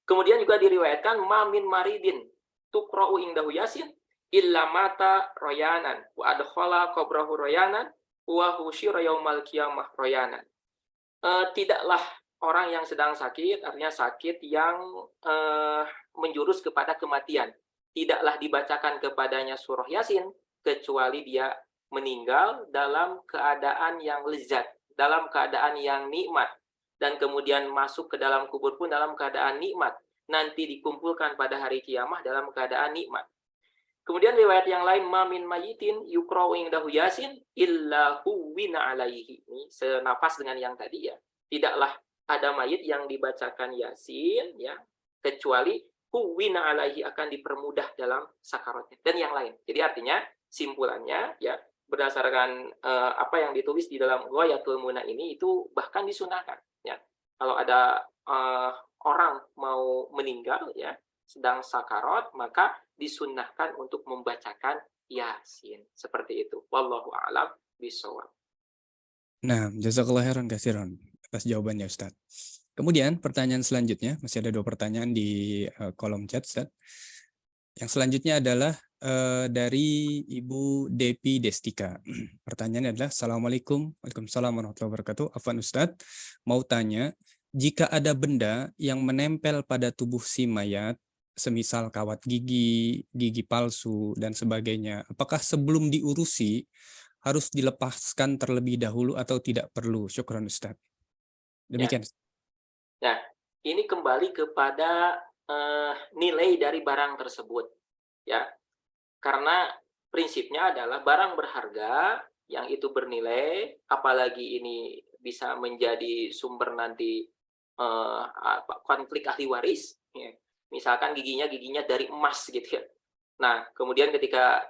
Kemudian juga diriwayatkan mamin maridin tuqra'u indahu Yasin illa mata royanan wa adkhala qabrahu royanan wa husyira yaumal qiyamah royanan. Tidaklah orang yang sedang sakit, artinya sakit yang menjurus kepada kematian, tidaklah dibacakan kepadanya surah Yasin kecuali dia meninggal dalam keadaan yang lezat, dalam keadaan yang nikmat, dan kemudian masuk ke dalam kubur pun dalam keadaan nikmat, nanti dikumpulkan pada hari kiamah dalam keadaan nikmat. Kemudian riwayat yang lain, mamin mayitin yuqra'u indahu Yasin illa huwina alaihi. Ini senapas dengan yang tadi ya. Tidaklah ada mayit yang dibacakan Yasin ya, kecuali huwina alaihi, akan dipermudah dalam sakaratnya, dan yang lain. Jadi artinya simpulannya ya, berdasarkan apa yang ditulis di dalam Ghayatul Muna ini, itu bahkan disunahkan ya. Kalau ada orang mau meninggal ya, sedang sakarat, maka disunnahkan untuk membacakan Yasin. Seperti itu. Wallahu a'lam bishawab. Nah, jazakallahu khairan katsiran atas jawabannya Ustaz. Kemudian pertanyaan selanjutnya, masih ada 2 pertanyaan di kolom chat Ustaz. Yang selanjutnya adalah dari Ibu Depi Destika. Pertanyaannya adalah, Assalamualaikum. Waalaikumsalam warahmatullahi wabarakatuh. Afwan Ustaz, mau tanya, jika ada benda yang menempel pada tubuh si mayat, semisal kawat gigi, gigi palsu, dan sebagainya, apakah sebelum diurusi harus dilepaskan terlebih dahulu atau tidak perlu? Syukran Ustaz. Demikian. Nah, ini kembali kepada nilai dari barang tersebut ya, karena prinsipnya adalah barang berharga yang itu bernilai, apalagi ini bisa menjadi sumber nanti konflik ahli waris ya. Misalkan giginya dari emas gitu ya, nah kemudian ketika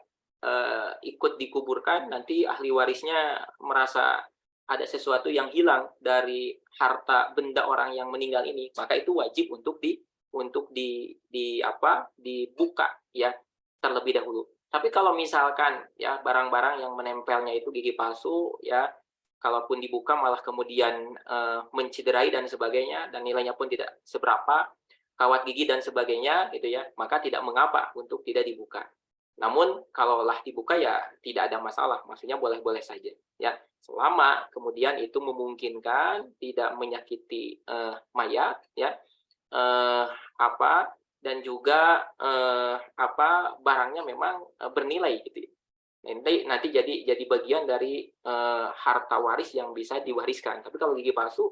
ikut dikuburkan, nanti ahli warisnya merasa ada sesuatu yang hilang dari harta benda orang yang meninggal ini, maka itu wajib untuk dibuka ya terlebih dahulu. Tapi kalau misalkan ya barang-barang yang menempelnya itu gigi palsu ya, kalaupun dibuka malah kemudian mencederai dan sebagainya, dan nilainya pun tidak seberapa, kawat gigi dan sebagainya gitu ya, maka tidak mengapa untuk tidak dibuka. Namun kalaulah dibuka ya tidak ada masalah, maksudnya boleh-boleh saja ya, selama kemudian itu memungkinkan tidak menyakiti mayat ya, dan juga barangnya memang bernilai gitu. Nanti jadi bagian dari harta waris yang bisa diwariskan. Tapi kalau gigi palsu,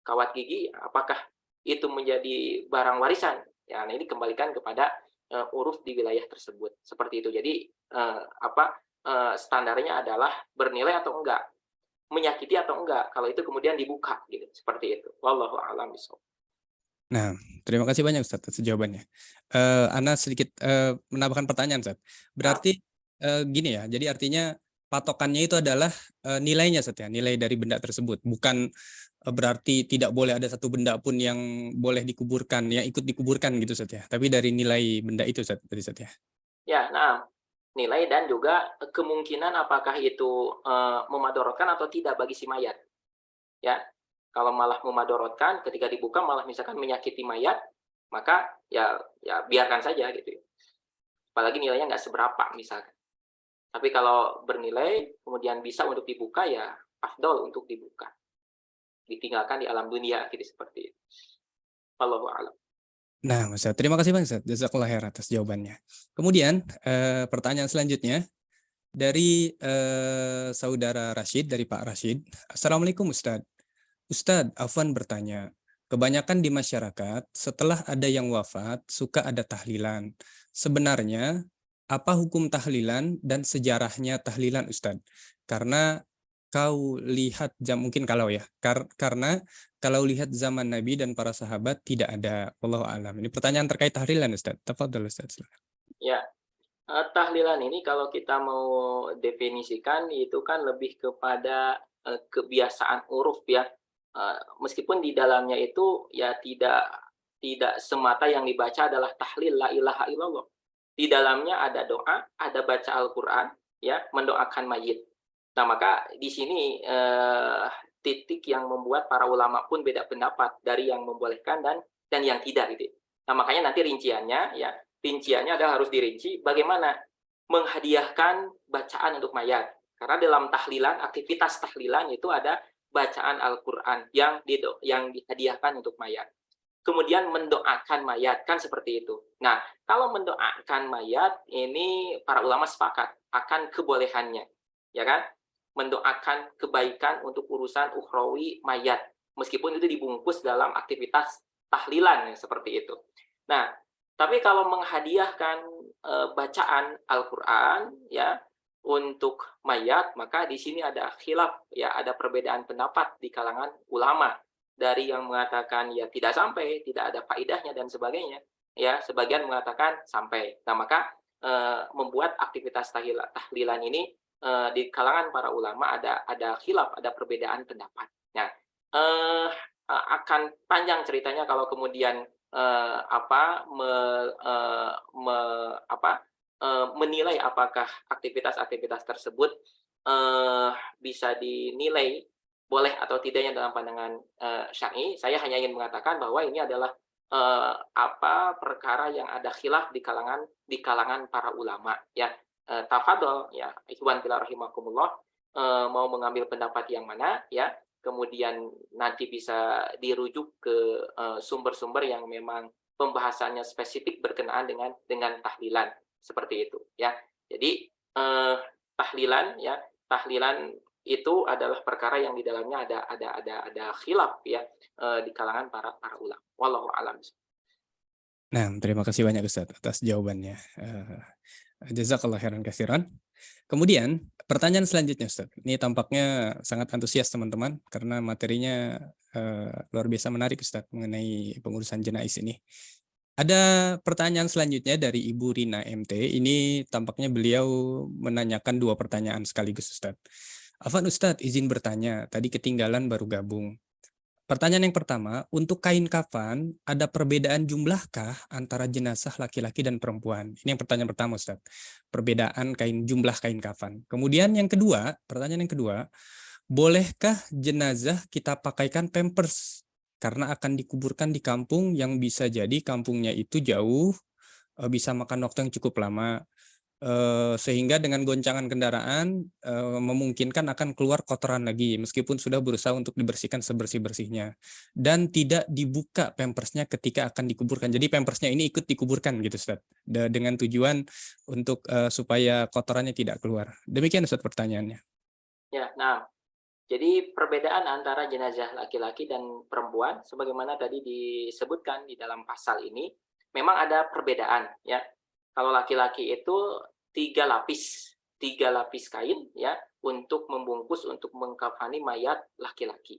kawat gigi, apakah itu menjadi barang warisan? Ya, nah ini kembalikan kepada uruf di wilayah tersebut. Seperti itu. Jadi standarnya adalah bernilai atau enggak, menyakiti atau enggak. Kalau itu kemudian dibuka gitu. Seperti itu. Wallahu a'lam bishawab. Nah, terima kasih banyak Ustaz atas jawabannya. Ana sedikit menambahkan pertanyaan Ustaz. Berarti gini ya, jadi artinya patokannya itu adalah nilainya Ustaz ya, nilai dari benda tersebut. Bukan berarti tidak boleh ada satu benda pun yang boleh dikuburkan, yang ikut dikuburkan gitu Ustaz ya. Tapi dari nilai benda itu Ustaz ya. Ya, nah nilai dan juga kemungkinan apakah itu memadorotkan atau tidak bagi si mayat. Ya, kalau malah memadorotkan ketika dibuka malah misalkan menyakiti mayat, maka ya biarkan saja gitu. Apalagi nilainya nggak seberapa misalkan. Tapi kalau bernilai kemudian bisa untuk dibuka ya afdol untuk dibuka. Ditinggalkan di alam dunia gitu, seperti itu. Wallahu a'lam. Nah, Mas, terima kasih banyak Ustaz. Jazakallahu khairan atas jawabannya. Kemudian pertanyaan selanjutnya dari saudara Rashid, dari Pak Rashid. Assalamualaikum Ustaz. Ustaz, Afwan bertanya, kebanyakan di masyarakat setelah ada yang wafat suka ada tahlilan. Sebenarnya apa hukum tahlilan dan sejarahnya tahlilan Ustaz? Karena kau lihat mungkin kalau ya karena kalau lihat zaman Nabi dan para sahabat tidak ada, wallahu alam. Ini pertanyaan terkait tahlilan, Ustaz. Tafadhol Ustaz. Ya, tahlilan ini kalau kita mau definisikan itu kan lebih kepada kebiasaan uruf ya. Meskipun di dalamnya itu ya tidak semata yang dibaca adalah tahlil la ilaha illallah. Di dalamnya ada doa, ada baca Al-Qur'an ya, mendoakan mayit. Nah, maka di sini titik yang membuat para ulama pun beda pendapat dari yang membolehkan dan yang tidak gitu. Nah, makanya nanti rinciannya adalah harus dirinci bagaimana menghadiahkan bacaan untuk mayat. Karena dalam tahlilan, aktivitas tahlilan itu ada bacaan Al-Qur'an yang dihadiahkan untuk mayat. Kemudian mendoakan mayat, kan seperti itu. Nah, kalau mendoakan mayat, ini para ulama sepakat akan kebolehannya. Ya kan? Mendoakan kebaikan untuk urusan ukhrawi mayat. Meskipun itu dibungkus dalam aktivitas tahlilan, seperti itu. Nah, tapi kalau menghadiahkan bacaan Al-Qur'an ya untuk mayat, maka di sini ada khilaf ya, ada perbedaan pendapat di kalangan ulama, dari yang mengatakan ya tidak sampai, tidak ada faedahnya dan sebagainya. Ya, sebagian mengatakan sampai. Nah, maka membuat aktivitas tahlilan ini di kalangan para ulama ada khilaf, ada perbedaan pendapat. Nah, akan panjang ceritanya kalau kemudian menilai apakah aktivitas-aktivitas tersebut bisa dinilai boleh atau tidaknya dalam pandangan syar'i. Saya hanya ingin mengatakan bahwa ini adalah perkara yang ada khilaf di kalangan para ulama ya. Tafadhol ya, ikhwan fillah rahimakumullah, mau mengambil pendapat yang mana ya, kemudian nanti bisa dirujuk ke sumber-sumber yang memang pembahasannya spesifik berkenaan dengan tahlilan, seperti itu ya. Jadi tahlilan itu adalah perkara yang di dalamnya ada khilaf ya di kalangan para ulama. Wallahu a'lam. Nah, terima kasih banyak Ustaz atas jawabannya. Jazakallah khairan katsiran. Kemudian pertanyaan selanjutnya Ustaz. Ini tampaknya sangat antusias teman-teman karena materinya luar biasa menarik Ustaz mengenai pengurusan jenazah ini. Ada pertanyaan selanjutnya dari Ibu Rina MT. Ini tampaknya beliau menanyakan 2 pertanyaan sekaligus Ustaz. Afwan Ustaz, izin bertanya, tadi ketinggalan baru gabung. Pertanyaan yang pertama, untuk kain kafan, ada perbedaan jumlahkah antara jenazah laki-laki dan perempuan? Ini yang pertanyaan pertama, Ustaz. Perbedaan jumlah kain kafan. Kemudian yang kedua, pertanyaan yang kedua, bolehkah jenazah kita pakaikan pampers? Karena akan dikuburkan di kampung yang bisa jadi kampungnya itu jauh, bisa makan waktu yang cukup lama. Sehingga dengan goncangan kendaraan memungkinkan akan keluar kotoran lagi meskipun sudah berusaha untuk dibersihkan sebersih-bersihnya, dan tidak dibuka pampersnya ketika akan dikuburkan. Jadi pampersnya ini ikut dikuburkan gitu Ustaz, dengan tujuan untuk supaya kotorannya tidak keluar. Demikian Ustaz pertanyaannya. Ya, nah, jadi perbedaan antara jenazah laki-laki dan perempuan sebagaimana tadi disebutkan di dalam pasal ini memang ada perbedaan ya. Kalau laki-laki itu 3 lapis kain ya untuk membungkus, untuk mengkafani mayat laki-laki.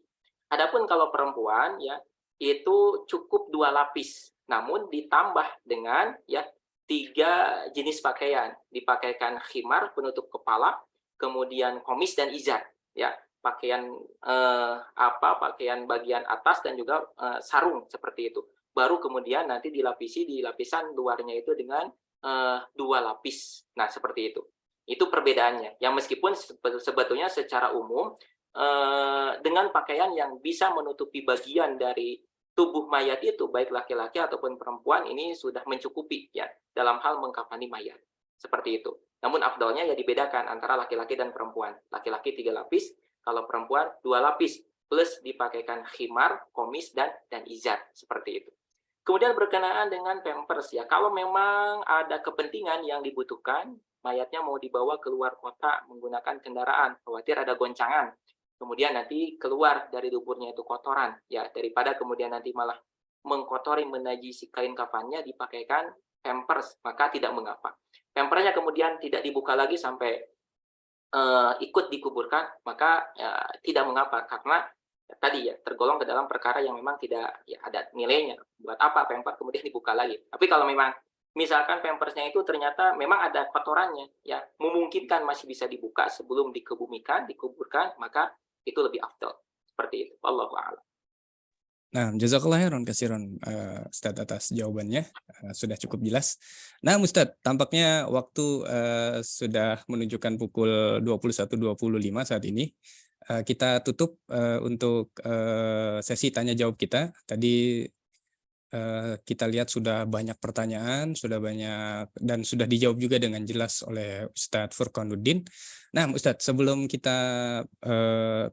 Adapun kalau perempuan ya itu cukup 2 lapis, namun ditambah dengan ya 3 jenis pakaian, dipakaikan khimar penutup kepala, kemudian komis dan izar ya, pakaian pakaian bagian atas dan juga sarung seperti itu. Baru kemudian nanti dilapisi di lapisan luarnya itu dengan 2 lapis. Nah, seperti itu. Itu perbedaannya. Yang meskipun sebetulnya secara umum dengan pakaian yang bisa menutupi bagian dari tubuh mayat itu, baik laki-laki ataupun perempuan, ini sudah mencukupi ya dalam hal mengkafani mayat. Seperti itu. Namun afdalnya ya dibedakan antara laki-laki dan perempuan. Laki-laki 3 lapis, kalau perempuan 2 lapis plus dipakaikan khimar, komis dan izar, seperti itu. Kemudian berkenaan dengan pampers ya, kalau memang ada kepentingan yang dibutuhkan, mayatnya mau dibawa keluar kota menggunakan kendaraan, khawatir ada goncangan, kemudian nanti keluar dari duburnya itu kotoran, ya daripada kemudian nanti malah mengkotori, menajisi kain kafannya, dipakaikan pampers, maka tidak mengapa. Pampersnya kemudian tidak dibuka lagi sampai ikut dikuburkan, maka tidak mengapa, karena tadi ya tergolong ke dalam perkara yang memang tidak ya ada nilainya. Buat apa pampers kemudian dibuka lagi? Tapi kalau memang misalkan pampersnya itu ternyata memang ada kotorannya, ya memungkinkan masih bisa dibuka sebelum dikebumikan, dikuburkan, maka itu lebih afdal. Seperti itu. Wallahu a'lam. Nah, jazakallah khairan katsiran Ustadz atas jawabannya. Sudah cukup jelas. Nah, Ustadz, tampaknya waktu sudah menunjukkan pukul 21.25 saat ini. Kita tutup untuk sesi tanya jawab kita. Tadi kita lihat sudah banyak pertanyaan, sudah banyak dan sudah dijawab juga dengan jelas oleh Ustadz Furqanuddin. Nah, Ustadz, sebelum kita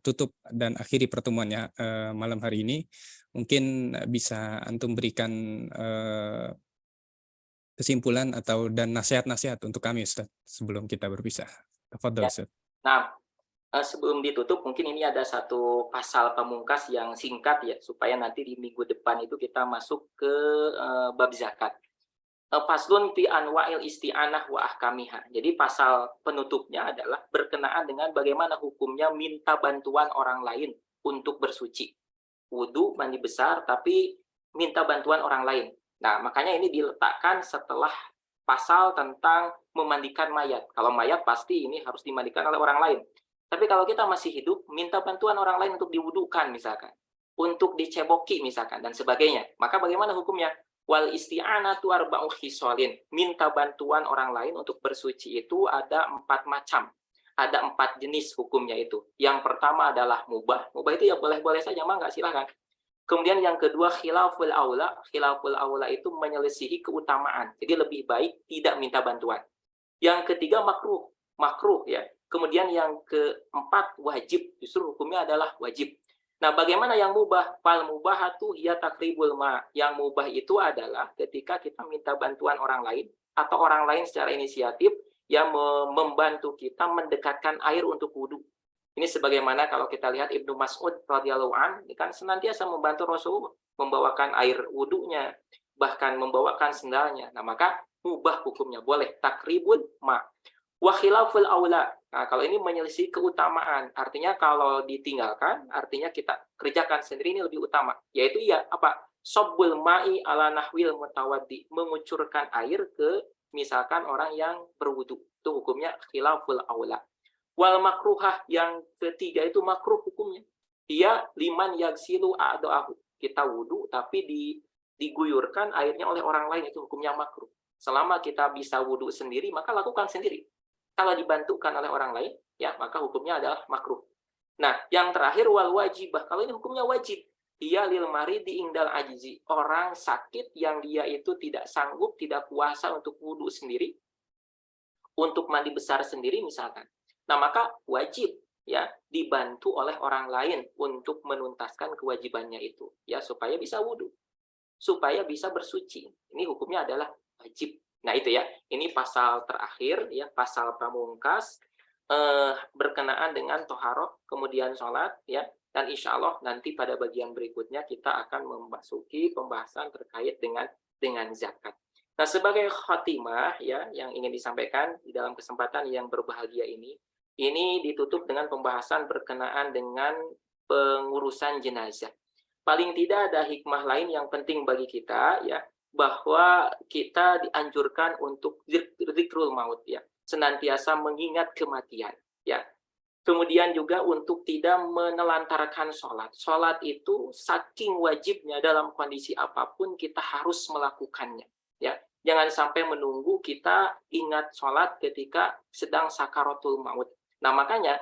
tutup dan akhiri pertemuannya malam hari ini, mungkin bisa antum berikan kesimpulan atau dan nasihat-nasihat untuk kami, Ustadz, sebelum kita berpisah. Tafadhol, Ustadz. Nah, sebelum ditutup, mungkin ini ada satu pasal pamungkas yang singkat ya, supaya nanti di minggu depan itu kita masuk ke bab zakat. Faslun fi anwa'il isti'anah wa ahkamiha. Jadi pasal penutupnya adalah berkenaan dengan bagaimana hukumnya minta bantuan orang lain untuk bersuci. Wudu, mandi besar, tapi minta bantuan orang lain. Nah, makanya ini diletakkan setelah pasal tentang memandikan mayat. Kalau mayat pasti ini harus dimandikan oleh orang lain. Tapi kalau kita masih hidup, minta bantuan orang lain untuk diwudukan misalkan, untuk diceboki misalkan, dan sebagainya. Maka bagaimana hukumnya? Wal isti'anatu arba'u khisalin. Minta bantuan orang lain untuk bersuci itu ada 4 macam. Ada 4 jenis hukumnya itu. Yang pertama adalah mubah. Mubah itu ya boleh-boleh saja, mangga silahkan. Kemudian yang kedua khilaful aula. Khilaful aula itu menyelisihi keutamaan. Jadi lebih baik tidak minta bantuan. Yang ketiga makruh. Makruh ya. Kemudian yang keempat wajib. Justru hukumnya adalah wajib. Nah, bagaimana yang mubah? Fal mubahatu hiya takribul ma. Yang mubah itu adalah ketika kita minta bantuan orang lain atau orang lain secara inisiatif yang membantu kita mendekatkan air untuk wudhu. Ini sebagaimana kalau kita lihat Ibnu Mas'ud radhiyallahu an, ini kan senantiasa membantu Rasul membawakan air wudhunya, bahkan membawakan sendalnya. Nah, maka mubah hukumnya boleh takribul ma. Wa khilaful aula. Nah, kalau ini menyelisih keutamaan, artinya kalau ditinggalkan, artinya kita kerjakan sendiri ini lebih utama. Yaitu ya apa? Sobbul ma'i ala nahwil mutawaddi, mengucurkan air ke misalkan orang yang berwudu. Itu hukumnya khilaful aula. Wal makruhah, yang ketiga itu makruh hukumnya. Dia liman yagsilu a'da'ahu. Kita wudu tapi diguyurkan airnya oleh orang lain, itu hukumnya makruh. Selama kita bisa wudu sendiri, maka lakukan sendiri. Kalau dibantukan oleh orang lain, ya maka hukumnya adalah makruh. Nah, yang terakhir wal wajibah. Kalau ini hukumnya wajib. Dia lil maridi ingdal ajizi. Orang sakit yang dia itu tidak sanggup, tidak kuasa untuk wudu sendiri, untuk mandi besar sendiri misalkan. Nah, maka wajib ya dibantu oleh orang lain untuk menuntaskan kewajibannya itu, ya supaya bisa wudu, supaya bisa bersuci. Ini hukumnya adalah wajib. Nah, itu ya. Ini pasal terakhir ya, pasal pamungkas berkenaan dengan toharoh, kemudian sholat ya. Dan insya Allah nanti pada bagian berikutnya kita akan memasuki pembahasan terkait dengan zakat. Nah, sebagai khatimah ya yang ingin disampaikan di dalam kesempatan yang berbahagia ini ditutup dengan pembahasan berkenaan dengan pengurusan jenazah. Paling tidak ada hikmah lain yang penting bagi kita ya, bahwa kita dianjurkan untuk zikrul maut ya, senantiasa mengingat kematian ya. Kemudian juga untuk tidak menelantarkan sholat. Sholat itu saking wajibnya dalam kondisi apapun kita harus melakukannya. Ya, jangan sampai menunggu kita ingat sholat ketika sedang sakaratul maut. Nah, makanya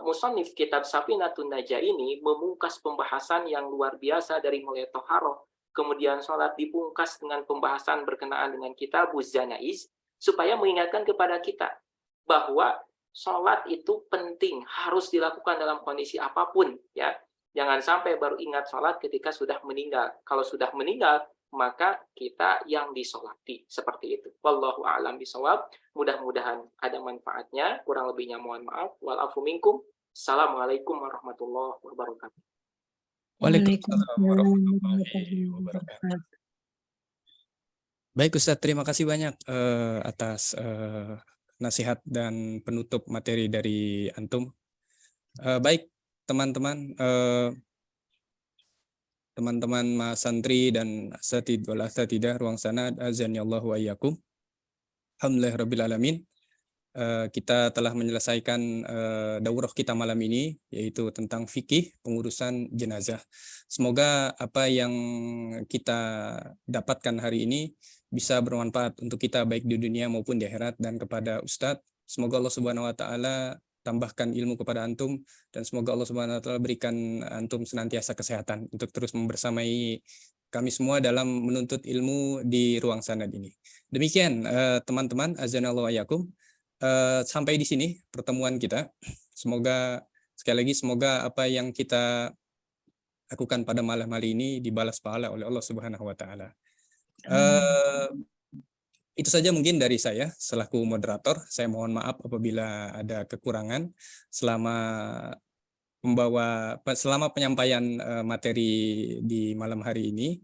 musannif kitab Safinatun Najah ini memungkas pembahasan yang luar biasa dari mulai toharoh, kemudian sholat dipungkas dengan pembahasan berkenaan dengan kitabuz janaiz, supaya mengingatkan kepada kita bahwa sholat itu penting, harus dilakukan dalam kondisi apapun ya. Jangan sampai baru ingat sholat ketika sudah meninggal. Kalau sudah meninggal, maka kita yang disolati, seperti itu. Wallahu a'lam bishawab. Mudah-mudahan ada manfaatnya. Kurang lebihnya mohon maaf. Wal afu minkum. Assalamualaikum warahmatullahi wabarakatuh. Waalaikumsalam warahmatullahi wabarakatuh. Baik Ustadz, terima kasih banyak atas nasihat dan penutup materi dari antum. Baik teman-teman, teman-teman Mas Santri dan Asatid wal Asatidah ruang sana, azanillahu wa iyyakum. Alhamdulillahirabbil alamin. Kita telah menyelesaikan daurah kita malam ini, yaitu tentang fikih pengurusan jenazah. Semoga apa yang kita dapatkan hari ini bisa bermanfaat untuk kita baik di dunia maupun di akhirat. Dan kepada Ustadz, semoga Allah Subhanahu wa taala tambahkan ilmu kepada antum, dan semoga Allah Subhanahu wa taala berikan antum senantiasa kesehatan untuk terus membersamai kami semua dalam menuntut ilmu di ruang sanad ini. Demikian teman-teman, azanallahu wa iyyakum. Sampai di sini pertemuan kita. Semoga sekali lagi semoga apa yang kita lakukan pada malam hari ini dibalas pahala oleh Allah Subhanahu wa taala. Itu saja mungkin dari saya selaku moderator. Saya mohon maaf apabila ada kekurangan selama penyampaian materi di malam hari ini.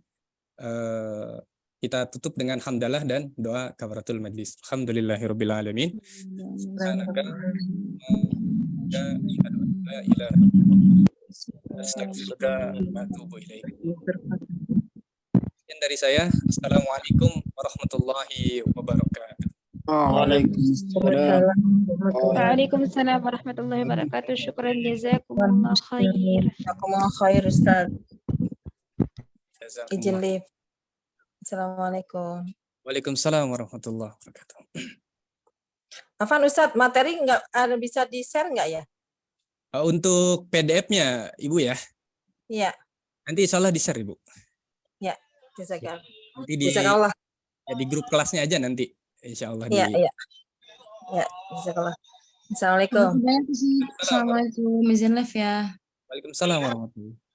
Kita tutup dengan hamdalah dan doa kafaratul majlis. Alhamdulillahirabbil alamin. Subhanaka la ilaha illa anta astaghfiruka wa atubu ilaik. Sekian dari saya. Assalamualaikum warahmatullahi wabarakatuh. Waalaikumsalam. Waalaikumsalam warahmatullahi wabarakatuh. Syukran jazakumullah khair. Jazakumullah khair Ustaz. Jazakumullah. Izin live. Assalamualaikum. Waalaikumsalam warahmatullahi wabarakatuh. Afan Ustaz, materi nggak ada bisa di-share nggak ya? Untuk PDF-nya Ibu ya. Iya, Nanti insya Allah di-share Ibu. jazakallah. Nanti Jazakallah. di grup kelasnya aja nanti. Insya Allah. Iya, iya. Ya, jazakallah. Assalamualaikum. Assalamualaikum. Izin live ya. Waalaikumsalam warahmatullahi wabarakatuh.